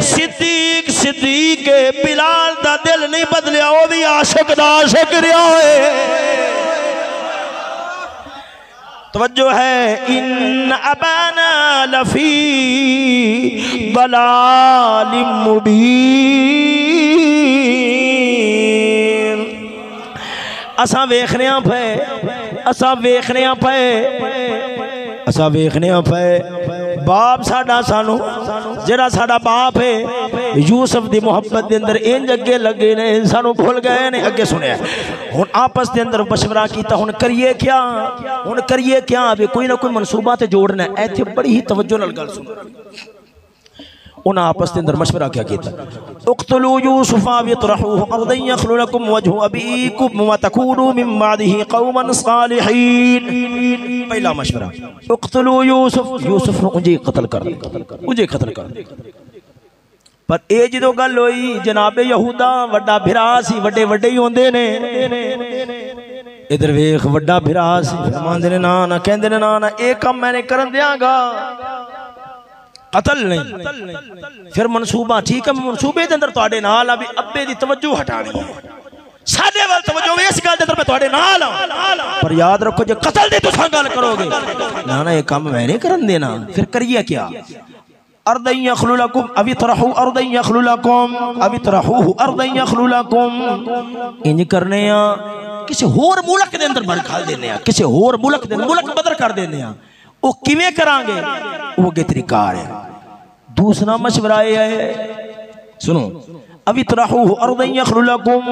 صدیق بلال دا دل نہیں بدلیا وہ بھی عاشق دا عاشق رہیا ہے توجہ ہے ان ابانا لفی ضلال مبین اساں ویکھنے پے باپ ساڈا سانو جڑا ساڈا باپ ہے یوسف دی محبت دے اندر انج اگے لگے نے سانو بھول گئے نے اگے سنیا ہن آپس دے اندر مشورہ کیتا ہن کریے کیا ابھی کوئی نہ کوئی منصوبہ تے جوڑنا ہے ایتھے بڑی ہی توجہ نال گل سنو انہاں آپس دے اندر مشورہ کیا کیتا اقتلوا یوسف واطرحوه ارضا يخل لكم وجه ابيكم وتكونوا من بعده قوما صالحين پہلا مشورہ اقتلوا یوسف نو انجی قتل کر پر اے جدو گل ہوئی جناب یہودا وڈا بھرا سی وڈے وڈے ہی ہوندے نے ادھر ویکھ وڈا بھرا سی فرماندے نے نا کہندے نے نا اے کم میں نے کرن دیاں گا قتل نہیں پھر منصوبہ ٹھیک ہے منصوبے دے اندر تواڈے نال ابھی ابے دی توجہ ہٹانی ہے ساڈے وال توجہ اس گل دے اندر میں تواڈے نال پر یاد رکھو جے قتل دی تساں گل کرو گے نا یہ کام میں نہیں کرن دینا پھر کریے کیا ارض یخلو لکم ابھی طرحو ارض یخلو لکم ابھی طرحوہ ارض یخلو لکم انج کرنے ہیں کسی ہور ملک دے اندر بڑھال دینے ہیں کسی ہور ملک دے ملک بدر کر دینے ہیں وہ کیویں کران گے وہ کے طریقہ ہے دوسرا مشورہ یہ ہے سنو ابھی طرحوہ ارض یخلو لکم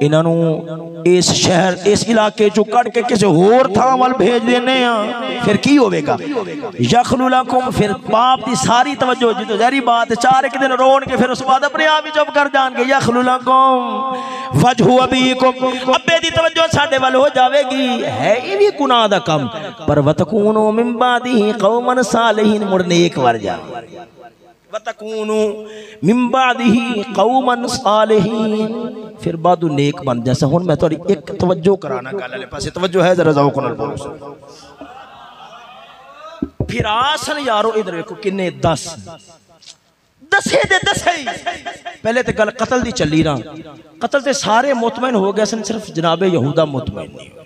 انہوں اس شہر اس علاقے جو کٹ کے کسی ہور تھامل بھیج دینے ہیں پھر کی ہوئے گا یخلو لکم پھر باپ دی ساری توجہ جی تو ظاہری بات ہے چار ایک دن رون کے پھر اس بعد اپنے آپ ہی جب کر جان کے یخلو لکم وجہ ابیکم ابے دی توجہ ساڈے وال ہو جاوے گی ہے یہ بھی گناہ دا کم پر وتکونوا من بعدہ قوما صالحین مڑ نیک ور جا وَتَكُونُوا مِن بَعْدِهِ قَوْمًا صَالِحِينَ پھر بعد نیک بن جیسا ہون میں توڑی ایک توجہ کرانا گالا لے پاس توجہ ہے ذرا ذوق نال بولو سن پھر آسن یارو ادھر دیکھو کنے 10 دسے دے دسے پہلے تے گل قتل دی چلی رہا قتل تے سارے مطمئن ہو گئے سن صرف جناب یہودا مطمئن نہیں ہوئے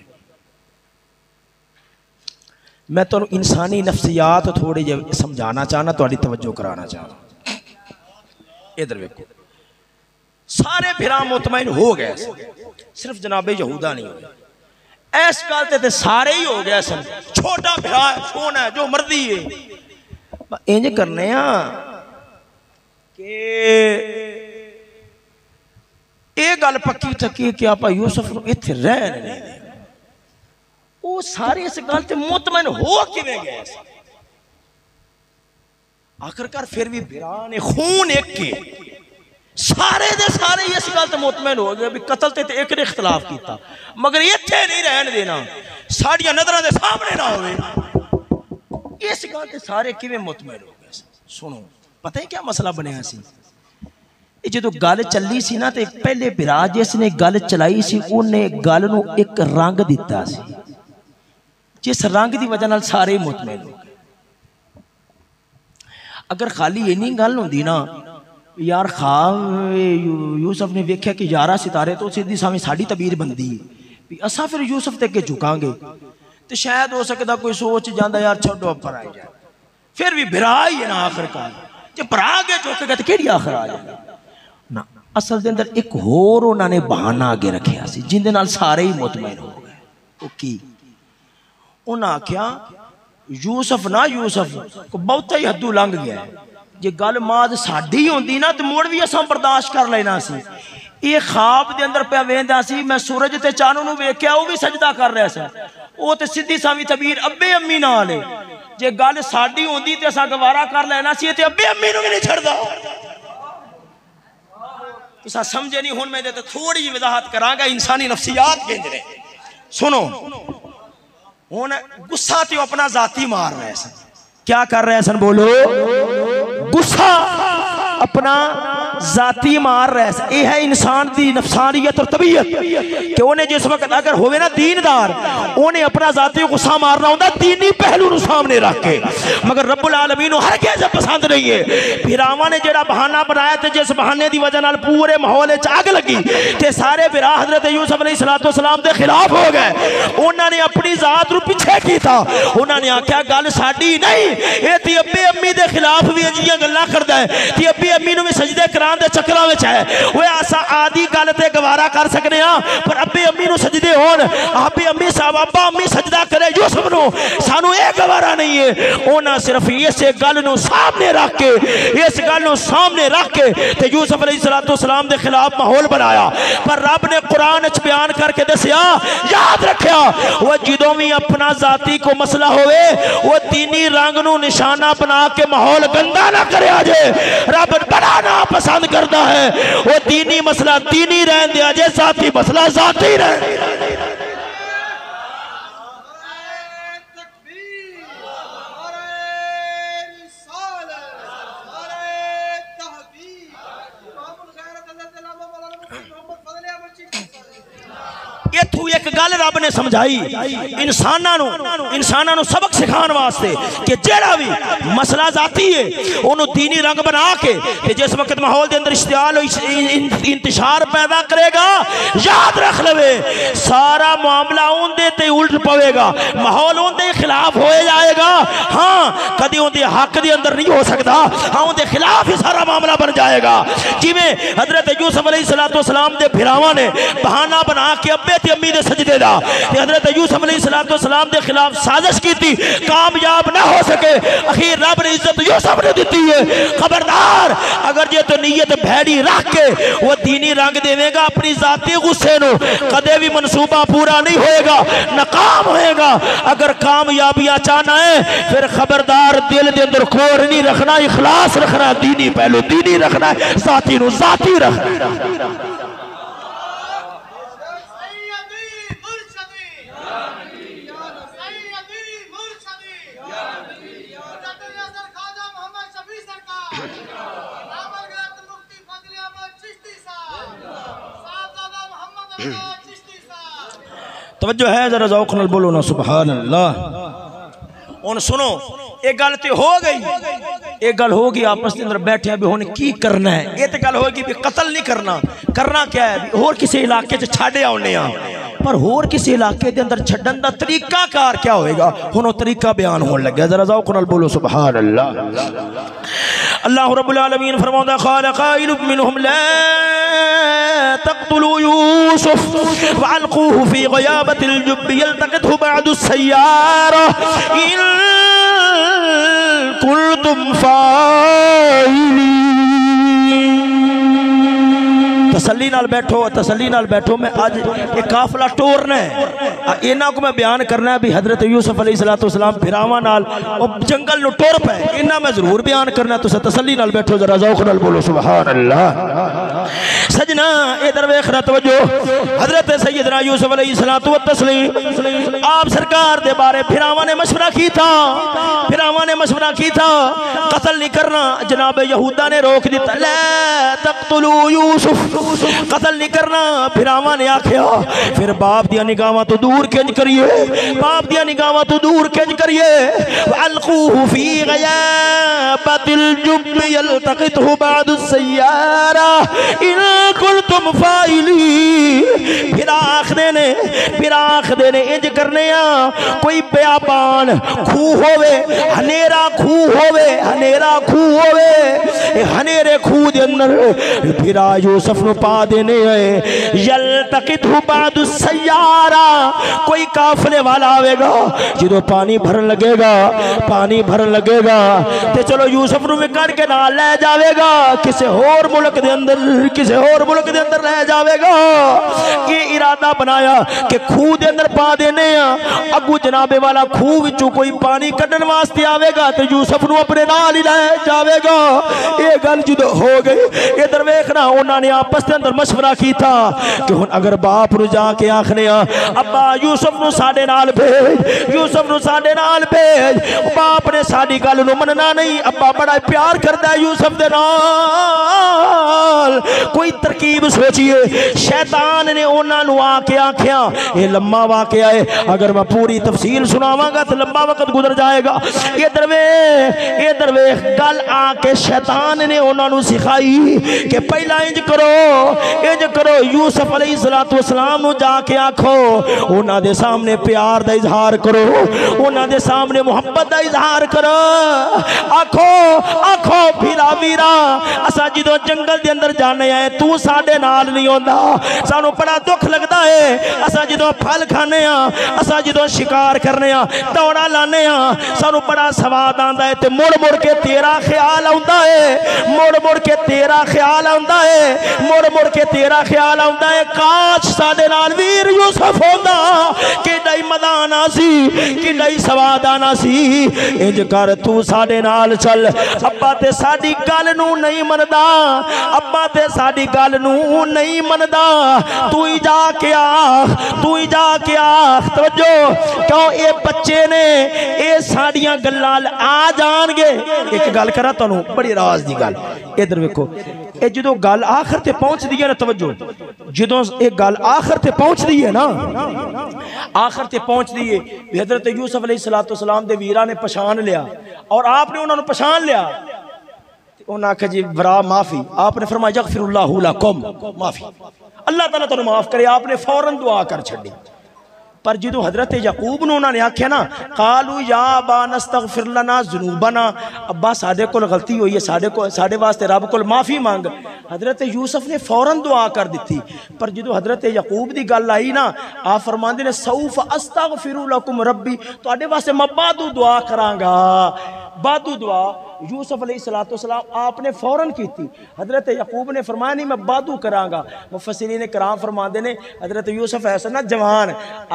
میں تو انسانی نفسیات تھوڑے جے سمجھانا چاہنا توڑی توجہ کرانا چاہنا ادھر ویکھو سارے بھرا مطمئن ہو گئے صرف جناب یہودا نہیں ہوئے ایس کالتے تھے سارے ہی ہو گئے سن چھوٹا بھرا ہے چھونا ہے جو مردی ہے انج کرنے ہیں کہ ایک گل پکی تکی کہ آپا یوسف نو اتھے رہنے نہیں دے وہ سارے اس گالتے مطمئن ہو کیویں گئے آخر کر پھر بھی بھران خون ایک کے سارے دے سارے اس گالتے مطمئن ہو گئے قتل تے ایک نے اختلاف کیتا مگر یہ تھے نہیں رہن دینا ساڑیاں نظرہ دے سامنے نہ ہوئے اس گالتے سارے کیویں مطمئن ہو گئے سنو پتہ ہے کیا مسئلہ بنیا سی جدو گل چلی سی نا تے پہلے بھرا جس نے گل چلائی سی انہیں گل نو ایک رنگ دیتا سی جس رنگ دی وجہ نال سارے مطمئن ہو گئے اگر خالی یہ نہیں گل ہوندی نا یار خواب یوسف نے ویکھیا کہ 11 ستارے تو سیدھی سامنے ساڑی تعبیر بندی ہے اسا پھر یوسف تے کے جھکاں گے تو شاید ہو سکتا کوئی سوچ جاندہ یار چھوڑو اب پر آئی جائے پھر بھی بھرا ہی ہے نا آخر کا جب پر آگے جھوکے گا تو کیڑی آخر آ جائے نا اصل دے اندر ایک ہور انہوں نے بہانہ آگے رکھیا سی جن دے نال سارے ہی مطمئن ہو گئے وہ کی انہاں کیا یوسف نہ یوسف کو بہتا ہی حدو لنگ گیا ہے جے گل ماد ساڑھی ہوندی نا تو موڑ بھی اساں برداشت کر لینا سی یہ خواب دے اندر پہ ویندا سی میں سورج تے چانو نو ویکھیا وہ بھی سجدہ کر رہا سا وہ تے سیدھی سامی تعبیر ابے امی نال ہے جے گل ساڑھی ہوندی تے اساں گوارا کر لینا سی تے ابے امی نو بھی نہیں چھڑدا اسا سمجھے نہیں ہون میں دے تے تھوڑی جی وضاحت کراں گا انسانی نفسیات کے اندر سنو ہون غصہ تے اپنا ذاتی مار رہے سن کیا کر رہے سن بولو غصہ اپنا ذاتی مار رہے سن یہ ہے انسان دی نفسانیت اور طبیعت کہ انہیں جس وقت اگر ہوئے نا دیندار انہیں اپنا ذاتی غصہ مارنا ہوندہ دینی پہلو نو سامنے رکھ کے مگر رب العالمین ہر کیسے پسند نہیں ہے بھراواں نے جڑا بہانہ بنایا تھے جس بہانے دی وجہ نال پورے ماحول چاگ لگی تے سارے بھرا حضرت یوسف علیہ السلام دے خلاف ہو گئے انہوں نے اپنی ذات رو پیچھے کی تھا انہوں نے آکھیا گل ساڈی نہیں اے تی ابے امی دے خلاف بھی اجیاں گلاں کردا ہے تی ابے امی نو بھی سجدے کران دے چکراں وچ ہے اوے اسا آدھی گل تے گوارا کر سکنے ہاں پر ابے امی نو سجدے ہون ابے امی صاحب ابا امی سجدہ کرے یوسف نو سانو اے گوارا نہیں ہے انہاں صرف اس گل نو سامنے رکھ کے اس گل نو سامنے رکھ کے تے یوسف علیہ السلام دے خلاف ماحول بنایا پر رب نے قرآن وچ بیان کر کے دسیا یاد رکھیا وہ جدوں بھی اپنا ذاتی کو مسئلہ ہوئے وہ دینی رنگ نو نشانہ بنا کے ماحول گندا نہ کرے آجے رب بڑا پسند کرتا ہے وہ دینی مسئلہ دینی رہن دیا جے ذاتی مسئلہ ذاتی رہن دیا گل رب نے سمجھائی انساناں نو سبق سکھان واسطے کہ جیڑا بھی مسئلہ ذاتی ہے انہوں دینی رنگ بنا کے جس وقت ماحول دے اندر اشتعال و انتشار پیدا کرے گا یاد رکھ لوے سارا معاملہ ان دے تے الٹ پوے گا ماحول ان دے خلاف ہوئے جائے گا ہاں کدی ان دے حق دے اندر نہیں ہو سکتا ہاں ان دے خلاف ہی سارا معاملہ بن جائے گا جویں حضرت یوسف علیہ السلام دے بھراواں نے بہانہ بنا کے ابے تے امی دے سجدے دا تے حضرت یوسف علیہ السلام دے خلاف سازش کی تھی کامیاب نہ ہو سکے اخیر رب نے عزت یوسف نے دیتی ہے خبردار اگر یہ تو نیت بھیڑی رکھ کے وہ دینی رنگ دے گا اپنی ذاتی غصے نو کدے بھی منصوبہ پورا نہیں ہوئے گا ناکام ہوئے گا اگر کامیابیاں چاہنا ہے پھر خبردار دل دے اندر کور نہیں رکھنا اخلاص رکھنا دینی پہلو دینی رکھنا ہے ذاتی نو ذاتی رکھنا توجہ ہے ذرا ذوق نال بولو نا سبحان اللہ ان سنو ایک گل تے ہو گئی ایک گل ہوگی آپس اندر بیٹھے ہیں بھی ہونے کی کرنا ہے یہ تے گل ہوگی بھی قتل نہیں کرنا کیا ہے اور کسی علاقے سے چھاڑے آنے پر اور کسی علاقے دے اندر چھڑن دا طریقہ کار کیا ہوئے گا ہنو طریقہ بیان ہونے لگ گیا ذرا ذوق نال بولو سبحان اللہ اللہ رب العالمین فرماتا قال قائل منهم لا تقتلوا يوسف وعلقوه في غيابة الجب يلتقطه بعد السيارة إن كنتم فاعلين تسلی نال بیٹھو میں آج ایک قافلہ ٹورنا ہے اینا کو میں بیان کرنا ہے بھی حضرت یوسف علیہ السلام پھراواں نال جنگل نو ٹور پہ اینا میں ضرور بیان کرنا ہے تو تسلی نال بیٹھو ذرا ذوق نال بولو سبحان اللہ سجنا ادھر ویکھنا توجہ حضرت سیدنا یوسف علیہ السلام آپ سرکار دے بارے پھراواں نے مشورہ کی تھا قتل نہیں کرنا جناب یہودا نے روک دیتا لا تقتلوا یوسف قتل نہیں کرنا پھراواں نے آکھیا پھر باپ دیا نگاہاں تو دور کنج کریے وَأَلْقُوهُ فِي غَيَابَةِ الْجُبِّ يَلْتَقِطْهُ بَعْدُ السَّيَّارَةِ إِن كُنتُمْ فَاعِلِينَ پھر آخ دینے انج کرنے کوئی بیابان کھو ہوئے ہنیرا کھو ہوئے ہنیرے کھو دے اندر پھر یوسف نو پا دینے یلتقطہ بعد السیارہ کوئی قافلے والا آوے گا جدو پانی بھرن لگے گا تے چلو یوسف نو وکڑ کے نال لے جاوے گا کسے اور ملک دے اندر لے جاوے گا یہ ارادہ بنایا کہ کھو دے اندر پا دینے اگو جنابے والا کھو وچوں کوئی پانی کڈن واسطے آوے گا تے یوسف نو اپنے نال ہی لے جاوے گا یہ گل جدو ہو گئی ادھر ویکھنا انہاں نے آپس دے اندر مشورہ کی تھا کہ ہن اگر باپ نو جا کے آکھنے ابا یوسف نو ساڈے نال بھیج باپ نے ساڈی گل نو مننا نہیں ابا بڑا پیار کردا ہے یوسف دے نال کوئی ترکیب سوچیے شیطان نے انہاں نو آ کے آکھیا یہ لمبا واقعہ ہے اگر میں پوری تفصیل سناواں گا تو لمبا وقت گزر جائے گا یہ درویش گل آ کے شیطان نے انہاں نو سکھائی کہ پہلا انج کرو یوسف علیہ السلام نو جا کے آکھو انہاں دے سامنے پیار دا اظہار کرو انہاں دے سامنے محبت دا اظہار کرو آکھو پھرا ویرا اسا جدو جنگل دے اندر جانے آئے تو ساڈے نال نہیں ہوندا سانو بڑا دکھ لگدا ہے اسا جدو پھل کھانے اسا جدو شکار کرنے دوڑا لانے سانو بڑا سواد آندا ہے تے مڑ کے تیرا خیال آندا ہے کاش ساڈے نال ویر یوسف ہوندا کڈائی مدان سی کڈائی سواد آنا سی انج کر تو ساڈے نال چل ابا تے ساڈی گل نو نہیں مندا تو ہی جا کے آخ توجہ کیوں اے بچے نے اے ساڈیاں گلاں آ جان گے ایک گل کرا تانوں بڑی راز دی گل ادھر ویکھو اے جدو گل آخر تے پہنچ دی ہے نا، توجہ، جدو ایک گل آخر تے پہنچ دی ہے نا، آخر تے پہنچ دی ہے، حضرت یوسف علیہ السلام دے ویرہ نے پہچان لیا اور آپ نے انہوں نے پہچان لیا، انہوں نے کہا جی برا معافی، آپ نے فرمایا یغفر اللہ لکم، معافی، اللہ تعالیٰ تو معاف کرے، آپ نے فوراً دعا کر چھڑی۔ پر جدو حضرت یعقوب نے انہوں نے آکھیا نا قالوا یا ابا نستغفر لنا ذنوبنا، ابا ساڑے کول غلطی ہوئی ہے، ساڑے واسطے رب کول معافی مانگ، حضرت یوسف نے فوراً دعا کر دیتی۔ پر جدو حضرت یعقوب دی گل آئی نا، آپ فرماندے نے سوف استغفر لکم ربی، تو آڑے واسطے میں بعدو دعا کرانگا، بعدو دعا یوسف علیہ السلام آپ نے فوراً کی تھی۔ حضرت یعقوب نے فرمایا نہیں میں بعدو کرانگا۔ مفسرین کرام فرماندے نے حضرت یوسف ایسا نا جوان،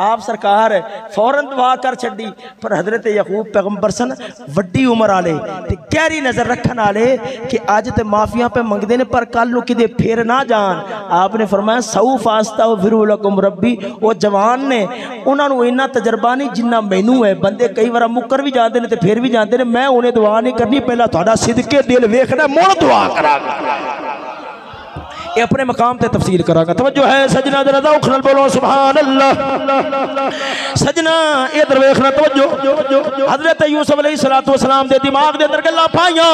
آپ سرکار فوراً دعا کر چھڑی، پر حضرت یعقوب پیغمبر سن وڈی عمر آلے تے گہری نظر رکھن آلے کہ آج تے معافیاں پہ منگ دینے پر کل نو کدے پھر نہ جان، آپ نے فرمایا سوف استغفر لکم ربی، وہ جوان نے انہاں نو انہا تجربہ نہیں جنہ مینوں ہے، بندے کئی ورہ مکر بھی جاندے نے تے پھر بھی جاندے نے، میں انہیں دعا نہیں کرنی، پہلا تھوڑا صدقے دل ویکھنا مڑ دعا کرا گا، یہ اپنے مقام تے تفسیر کرا گا۔ توجہ ہے سجنہ ذرا ذوق نال بولو سبحان اللہ، سجنہ ادھر ویکھنا توجہ، حضرت یوسف علیہ السلام دے دماغ دے اندر گلاں پائیاں،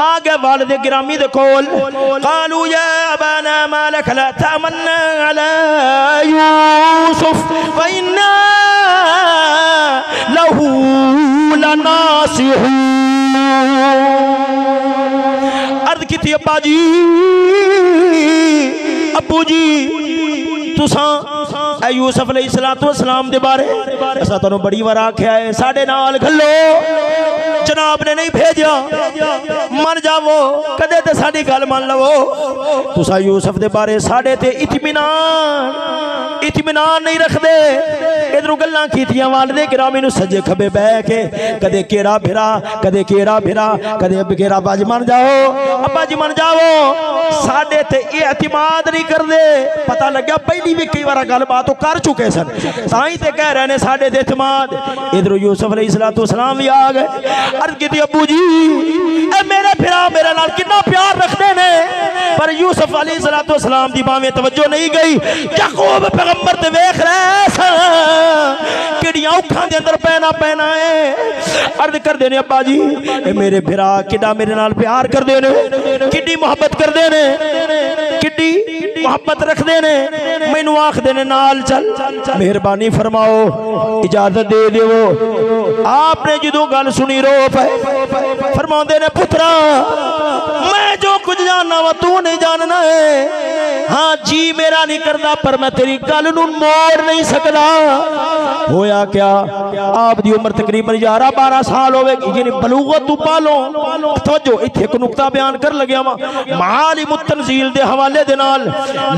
آگے والد گرامی دے کول قالوا یا ابانا ما لك لا تأمنا على یوسف وإنا له لناصحون، عرض کی تھی ابا جی، ابو جی تساں اے یوسف علیہ السلام دے بارے ایسا تنوں بڑی ورا کھیا ہے، ساڑے نال گھلو، جناب نے نہیں بھیجا، من جاؤ کدے تے ساڑی گل من لو، تساں یوسف دے بارے ساڑے تے اطمینان نہیں رکھ دے، ادھروں گلاں کیتیاں والدے گرامی نو سجے کھبے بہ کے کدے کیڑا بھرا کدے کیڑا بھرا کدے کیڑا باج من جاؤ، ابا جی من جاؤ، ساڑے تے اعتماد نہیں کر دے، پتہ لگیا پہلی بھی کئی بارہ گل باتوں کر چکے سن، تائیں تے کہہ رہے نے ساڑے تے اعتماد، ادھروں یوسف علیہ السلام بھی آ گئے، عرض کی تھی ابو جی اے میرے پھرا میرے نال کتنا پیار رکھتے نے، پر یوسف علیہ السلام دی باویں توجہ نہیں گئی، یعقوب پیغمبر تے ویکھ رہے سن کڑیاں اکھاں دے اندر پہنا ہے، عرض کر دینے ابا جی اے میرے بھرا کڈا میرے نال پیار کر دینے، کڈی محبت کر دینے، کڈی محبت رکھ دینے، مینوں آکھ دینے نال چل، مہربانی فرماؤ اجازت دے دیو، آپ نے جدوں گل سنی رو پے فرماؤں دینے پترا میں جو کچھ جاننا وہ تو نہیں جاننا ہے، ہاں جی میرا نہیں کردہ پر میں تیری گل نوں موڑ نہیں سکدا، ہویا کیا آپ دی عمر تقریباً 11-12 سال ہوئے گی، یعنی بلوغت تو پالوں، توجہ اتھے ایک نکتہ بیان کر لگیا معالم التنزیل دے حوالے دے نال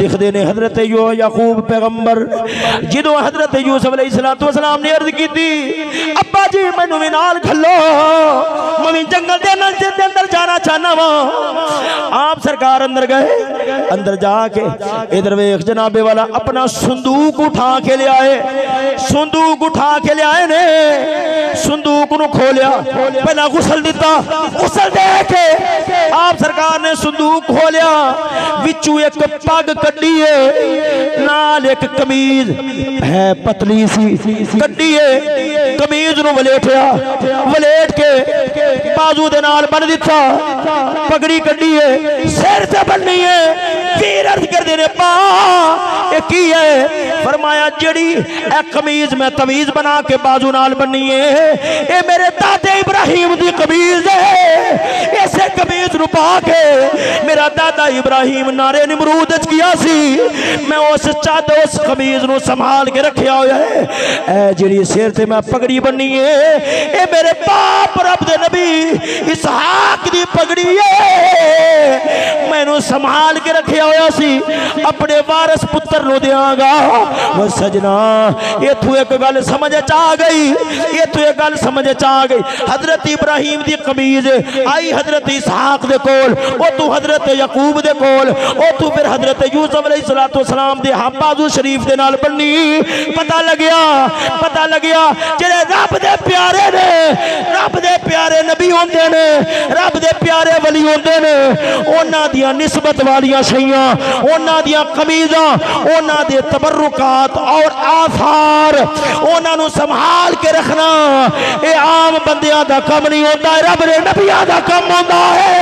لکھ دینے حضرت یعقوب پیغمبر جدو حضرت یوسف علیہ السلام نے عرض کی تھی ابا جی میں نوی نال کھلو میں جنگل دے اندر جانا چاہنا وہاں، آپ سرکار اندر گئے، اندر جا کے ادھر ویکھ جناب والا اپنا صندوق اٹھا کے لے آئے، صندوق اٹھا کے لے آئے نے، صندوق نو کھولیا، پہلا غسل دیتا، غسل دے کے آپ سرکار نے صندوق کھولیا، وچو ایک پگ کڈی ہے، نال ایک کمیز ہے پتلی سی کڈی ہے، کمیز نو ولیٹیا، ولیٹ کے بازو دے نال بن دیتا، پگڑی کڈی ہے، سر سے بننی ہے، پھر عرض کر دینے پا ایک ہی ہے، فرمایا جڑی اے قمیض میں طویز بنا کے بازو نال بننی ہے، اے میرے دادے ابراہیم دی قمیض ہے، ایسے قمیض نو پا کے میرا دادا ابراہیم نارے نمرود کیا سی، میں اس چادر اس قمیض نو سنبھال کے رکھیا ہویا ہے، اے جڑی سیر تے میں پگڑی بننی ہے، اے میرے باپ رب دے نبی اسحاق دی پگڑی ہے، میں نو سنبھال کے رکھیا ہویا سی اپنے وارث پتر نو دیاں گا۔ وہ سجنا ایتھوں ایک گل سمجھ آ گئی، ایتھوں ایک گل سمجھ آ گئی۔ حضرت ابراہیم دی قمیض آئی حضرت اسحاق دے کول، او تو حضرت یعقوب دے کول، او تو پھر حضرت یوسف علیہ السلام دے بازو شریف دے نال بنی۔ پتہ لگیا جڑے رب دے پیارے نے، رب دے پیارے نبی ہوندے نے، رب دے پیارے ولی ہوندے نے، انہاں دیاں نسبت والیاں شیاں، انہاں دیاں قمیضاں، انہاں دے تبرکات اور آثار انہاں نو سنبھال کے رکھنا اے عام بندیاں دا کم نہیں ہوتا ہے، رب نے نبیاں دا کم ہوتا ہے۔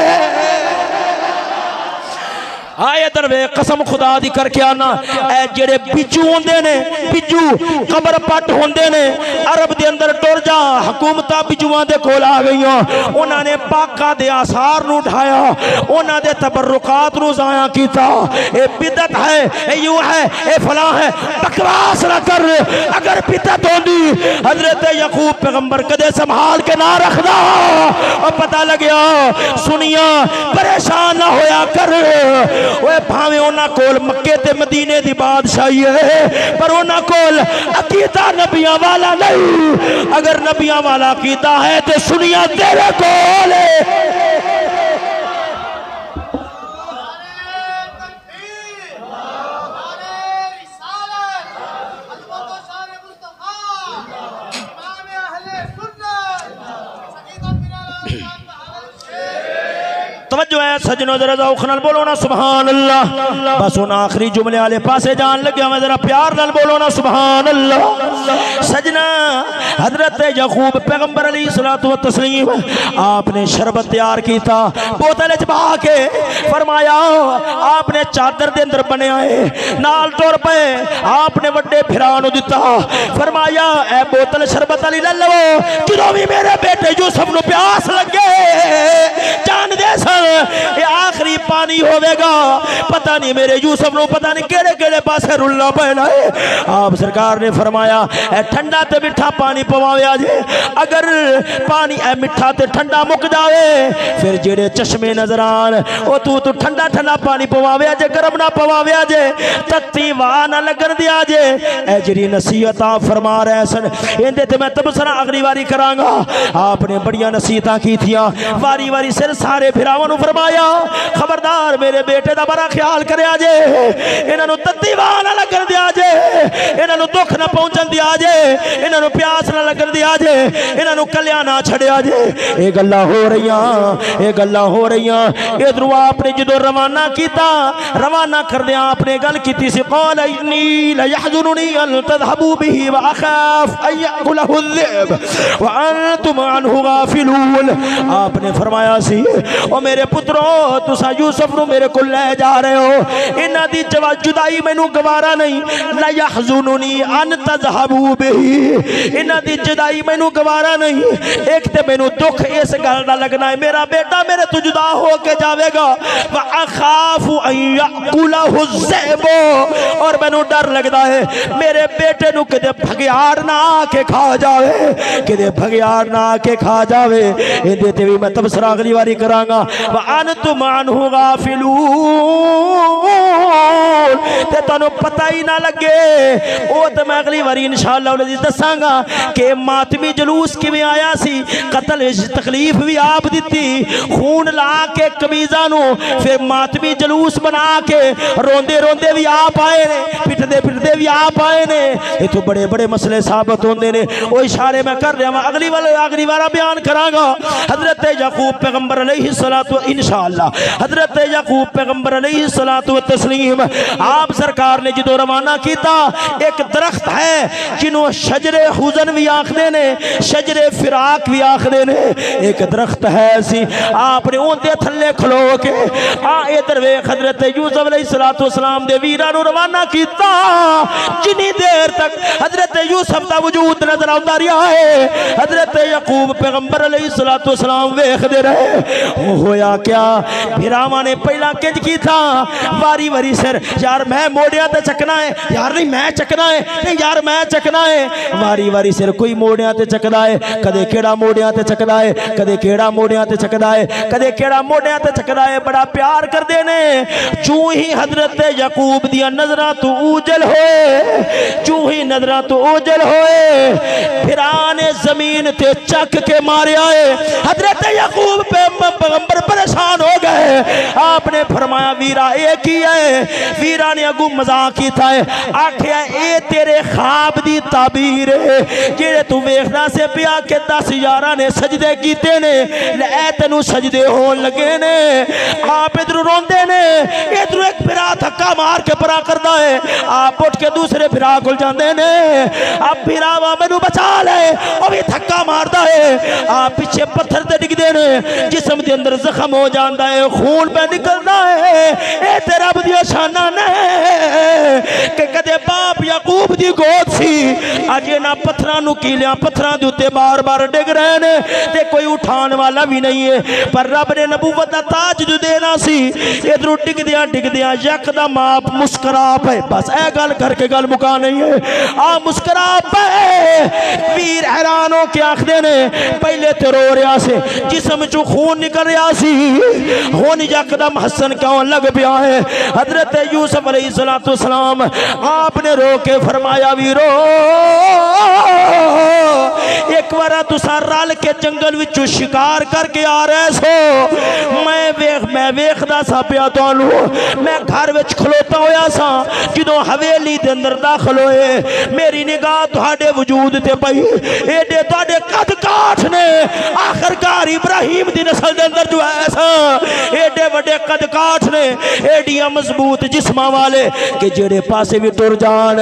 آئے دروے قسم خدا دی کر کے آنا، اے جڑے بچو ہوندے نے، بچو قبر پٹ ہوندے نے، عرب دے اندر ٹر جا حکومتہ بچوان دے کول آ گئیاں، انہاں نے پاکہ دے آثار نو اٹھایا، انہاں دے تبرکات نو ضائع کیتا۔ اے بدعت ہے، اے یوں ہے، اے فلاں ہے، بکواس نہ کر۔ اگر بدعت ہوندی حضرت یعقوب پیغمبر کدے سنبھال کے نہ رکھدا، اور پتہ لگیا سنیا پریشان نہ ہویا کر۔ اوے بھاویں انہاں کول مکے تے مدینے دی بادشاہی ہے، پر انہاں کول عقیدہ نبیاں والا نہیں۔ اگر نبیاں والا عقیدہ ہے تے سنیا تیرے کول ہے۔ توجہ ہے سجنوں ذرا ذوق نال بولو نا سبحان اللہ۔ بس ان آخری جملے والے پاسے جان لگیا میں ذرا پیار نال بولو نا سبحان اللہ۔ سجنا حضرت یعقوب پیغمبر علیہ الصلوۃ والتسلیم آپ نے شربت تیار کیتا، بوتل وچ بہا کے فرمایا، آپ نے چادر دے اندر بنیا ہے نال ٹر پے، آپ نے وڈے بھرا نو دتا، فرمایا اے بوتل شربت علی لے لو، جدوں بھی میرے بیٹے یوسف نو پیاس لگے جان دے سن یہ آخری پانی ہوئے گا، پتہ نہیں میرے یوسف نو پتہ نہیں کیڑے کیڑے پاسے رلنا پہنا ہے۔ آپ سرکار نے فرمایا اے ٹھنڈا تے مٹھا پانی پواوے آجے، اگر پانی اے مٹھا تے ٹھنڈا مک جاوے پھر جڑے چشمے نظر آن او تو ٹھنڈا ٹھنڈا پانی پواوے آجے، گرم نہ پواوے آجے، تتی واہ نہ لگن دے آجے۔ اے جڑی نصیحت آپ فرما رہے سن اندے تے میں تبصرہ اگلی واری کراں گا۔ آپ نے بڑیاں نصیحتاں کی تھیاں، واری واری سر سارے بھراواں نو فرمایا خبردار میرے بیٹے دا بڑا خیال کرے آجے، انہاں نو تتی واہ نہ لگن دے آجے، انہاں نو دکھ نہ پہنچن دے آجے، انہاں نو پیاس نہ لگن دے آجے، انہاں نو کلیاں نہ چھڑے آجے۔ اے گلاں ہو رہیاں، اے گلاں ہو رہیاں۔ ادھروں آپ نے جدو روانہ کیتا، روانہ کردیاں آپ نے گل کیتی سی، قال انی لیحزننی ان تذهبوا به واخاف ان یاکلہ الذئب وانتم عنہ غافلون۔ آپ نے فرمایا سی او میرے پترو تسا یوسف نو میرے کو لے جا رہے ہو، انہاں دی جدائی مینوں گوارا نہیں، لا یحزننی ان تذهبوا به، انہاں دی جدائی مینوں گوارا نہیں۔ ایک تے مینوں دکھ اس گل دا لگنا ہے میرا بیٹا میرے تو جدا ہو کے جاوے گا، واخاف ان یاکلہ الذئب، اور مینوں ڈر لگدا ہے میرے بیٹے نو کدے بھگیار نہ آ کے کھا جاوے، کدے بھگیار نہ آ کے کھا جاوے۔ اندے تے بھی میں تبصرہ اگلی واری کراں گا۔ وَأَنْتُمْ عَنْهُ غَافِلُونَ، تے تانوں پتہ ہی نہ لگے۔ او تے میں اگلی واری انشاءاللہ العزیز دساں گا کہ ماتمی جلوس کیویں آیا سی، قتل تکلیف بھی آپ دتی، خون لا کے قمیضاں نو پھر ماتمی جلوس بنا کے روندے روندے بھی آپ آئے نے، پٹدے پٹدے بھی آپ آئے نے۔ یہ تو بڑے بڑے مسئلے ثابت ہوندے نے، وہ اشارے میں کر رہا ہوں، اگلی وارا بیان کراں گا۔ حضرت یعقوب پیغمبر علیہ الصلوۃ انشاءاللہ حضرت یعقوب پیغمبر علیہ الصلوۃ والتسلیم آپ سرکار نے جدو روانہ کیتا، ایک درخت ہے جنوں شجر حزن بھی آکھدے نے، شجر فراق بھی آکھدے نے، ایک درخت ہے سی، آپ نے اون دے تھلے کھلو کے ادھر ویکھ حضرت یوسف علیہ الصلوۃ والسلام دے ویراں نو روانہ کیتا، جنی دیر تک حضرت یوسف دا وجود نظر آندا رہیا ہے، حضرت یعقوب پیغمبر علیہ الصلوۃ والسلام ویکھدے رہے۔ ہویا کیا، بھراواں نے نے پہلا کنج کی تھا واری واری سر یار میں موڑیاں تے چکنا ہے یار نہیں میں چکنا ہے نہیں یار میں چکنا ہے واری واری سر کوئی موڑیاں تے چکدا ہے کدے کیڑا موڑیاں تے چکدا ہے کدے کیڑا موڑیاں تے چکدا ہے کدے کیڑا موڑیاں تے چکدا ہے بڑا پیار کردے نے چوں ہی حضرت یعقوب دیاں نظراں تو اوجل ہوئے چوں ہی نظراں تو اوجل ہوئے پھرا نے زمین تے چک کے ماریا ہے حضرت یعقوب پیغمبر پریشان ہو گئے آپ نے فرمایا ویرا ایک ہی ہے ویرا نے اگو مذاق کیتا ہے آکھیا اے تیرے خواب دی تعبیر ہے جڑے تو ویکھدا سے پیا کہ 10 یاراں نے سجدے کیتے نے اے تینوں سجدے ہون لگے نے آپ ادھر روندے نے ادھر ایک بھرا دھکا مار کے پرا کردا ہے آپ اٹھ کے دوسرے بھرا کول جاندے نے اب بھرا وا مینوں بچا لے او بھی دھکا ماردا ہے آپ پیچھے پتھر تے ڈگدے نے جسم دے اندر زخم ہو جاندا ہے خون پہ نکلدا ہے اے تے رب دی شاناں نے کہ کدے باپ یعقوب دی گود سی اج انہاں پتھراں نو کیلیاں پتھراں دے اوتے بار بار ڈگ رہے نے تے کوئی اٹھان والا بھی نہیں ہے پر رب نے نبوت دا تاج جو دینا سی ادھر ڈگدیاں یکدم آپ مسکرا پے بس اے گل کر کے گل مکا نہیں ہے آپ مسکرا پے ویر حیران ہو کے آخدے نے پہلے تے رو رہا سے جسم چو خون نکل رہا سی ہون یکدم حسن کیوں لگ پیا ہے حضرت یوسف علیہ السلام آپ نے رو کے فرمایا ویرو ایک بارا تسا رل کے جنگل وچوں شکار کر کے آ رہے سو میں ویکھدا سا پیا تانوں میں گھر وچ کھلوتا ہویا سا جدوں حویلی دے اندر داخل ہوئے میری نگاہ تہاڈے وجود تے پئی ایڈے تہاڈے قد کاٹھ نے آخرکار ابراہیم دی نسل دے اندر جو ہے سا ایڈے وڈے قد کاٹھ نے ایڈیاں مضبوط جسماں والے کہ جڑے پاسے بھی ٹر جان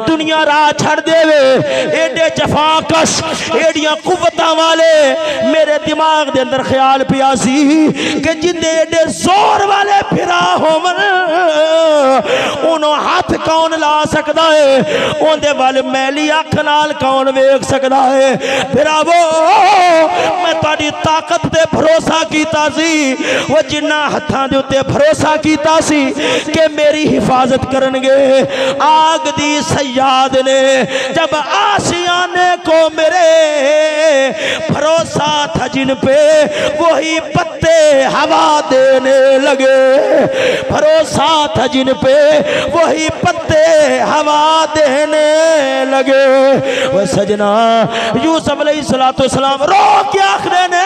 دنیا راہ چھڑ دے وے ایڈے جفاکش ایڈیاں قوتاں والے میرے دماغ دے اندر خیال پیا سی کہ جندے ایڈے زور والے پھرا ہومن انہوں ہاتھ کون لا سکدا ہے ان دے والے میلی اکھ نال کون ویکھ سکدا ہے بھراوو میں تہاڈی طاقت تے بھروسہ کیتا سی وہ جنہ ہتھاں دے اوتے بھروسہ کیتا سی کہ میری حفاظت کرن گے آگ دی صیاد نے جب آشیانے کو میرے بھروسہ تھا جن پہ وہی پتے ہوا دینے لگے بھروسہ تھا جن پہ وہی پتے ہوا دینے لگے وہ سجنا یوسف علیہ السلام رو کے آخرے نے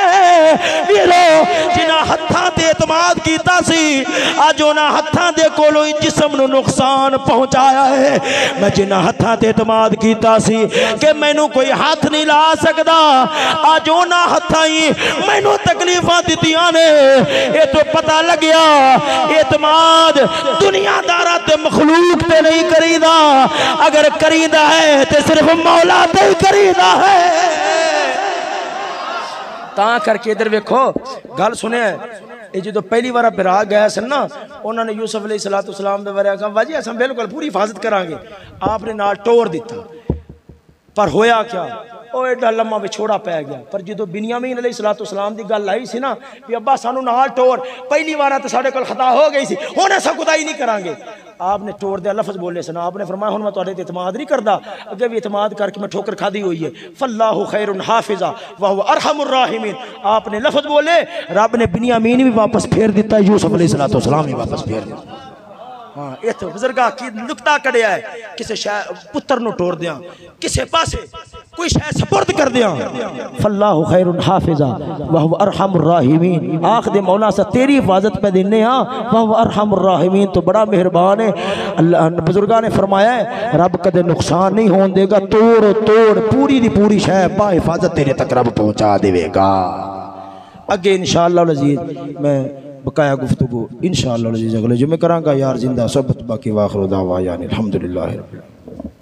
ویرو جنہ ہتھاں تے اعتماد کیتا سی آج انہاں ہتھاں دے کولوں جسم نو نقصان پہنچایا ہے میں جنہ ہتھاں تے اعتماد کیتا سی کہ مینوں کوئی ہاتھ نہیں لا سکدا آج انہاں ہتھاں ہی مینوں تکلیفاں دتیاں نے یہ تو پتہ لگیا اعتماد دنیا دارا تے مخلوق تے نہیں کریدا اگر کریدا ہے تے صرف مولا تے ہی کریدا ہے تاں کر کے ادھر ویکھو گل سنے یہ جدو پہلی بار برا گئے سن نا انہوں نے یوسف علیہ السلام دے بارے کہا واجی اساں بالکل پوری حفاظت کرانگے آپ نے نال ٹور دیتا پر ہویا کیا او ایڈا لمحہ وچھوڑا پہ گیا پر جدو بنیامین علیہ السلام دی گل آئی سی نا کہ ابا سانو نال ٹور پہلی بار تے ساڈے کول خطا ہو گئی سی ہن اساں خدائی نہیں کرانگے آپ نے ٹور دے لفظ بولے سنا آپ نے فرمایا ہن میں تہاڈے تے اعتماد نہیں کردا اگے بھی اعتماد کر کے میں ٹھوکر کھادی ہوئی ہے فاللہ خیر حافظا وهو ارحم الراحمین آپ نے لفظ بولے رب نے بنیامین بھی واپس پھیر دیتا یوسف علیہ السلام بھی واپس پھیر دیتا ہاں یہ تو بزرگاہ کی نکتہ کڑیا ہے کسے پتر نو ٹور دیاں کسے پاسے کوئی شے سپرد کر دیاں فاللہ خیر حافظا وهو ارحم الراحمین آخ دے مولا سا تیری حفاظت پہ دینے ہاں وهو ارحم الراحمین تو بڑا مہربان ہے اللہ بزرگاہ نے فرمایا ہے رب کدے نقصان نہیں ہون دے گا توڑ پوری دی پوری شے با حفاظت تیرے تک رب پہنچا دے گا اگے انشاءاللہ العزیز میں بقایا گفتگو انشاءاللہ العزیز اگلے جمعے کرانگا یار زندہ صحبت باقی واخر دعوانا الحمدللہ رب العالمین.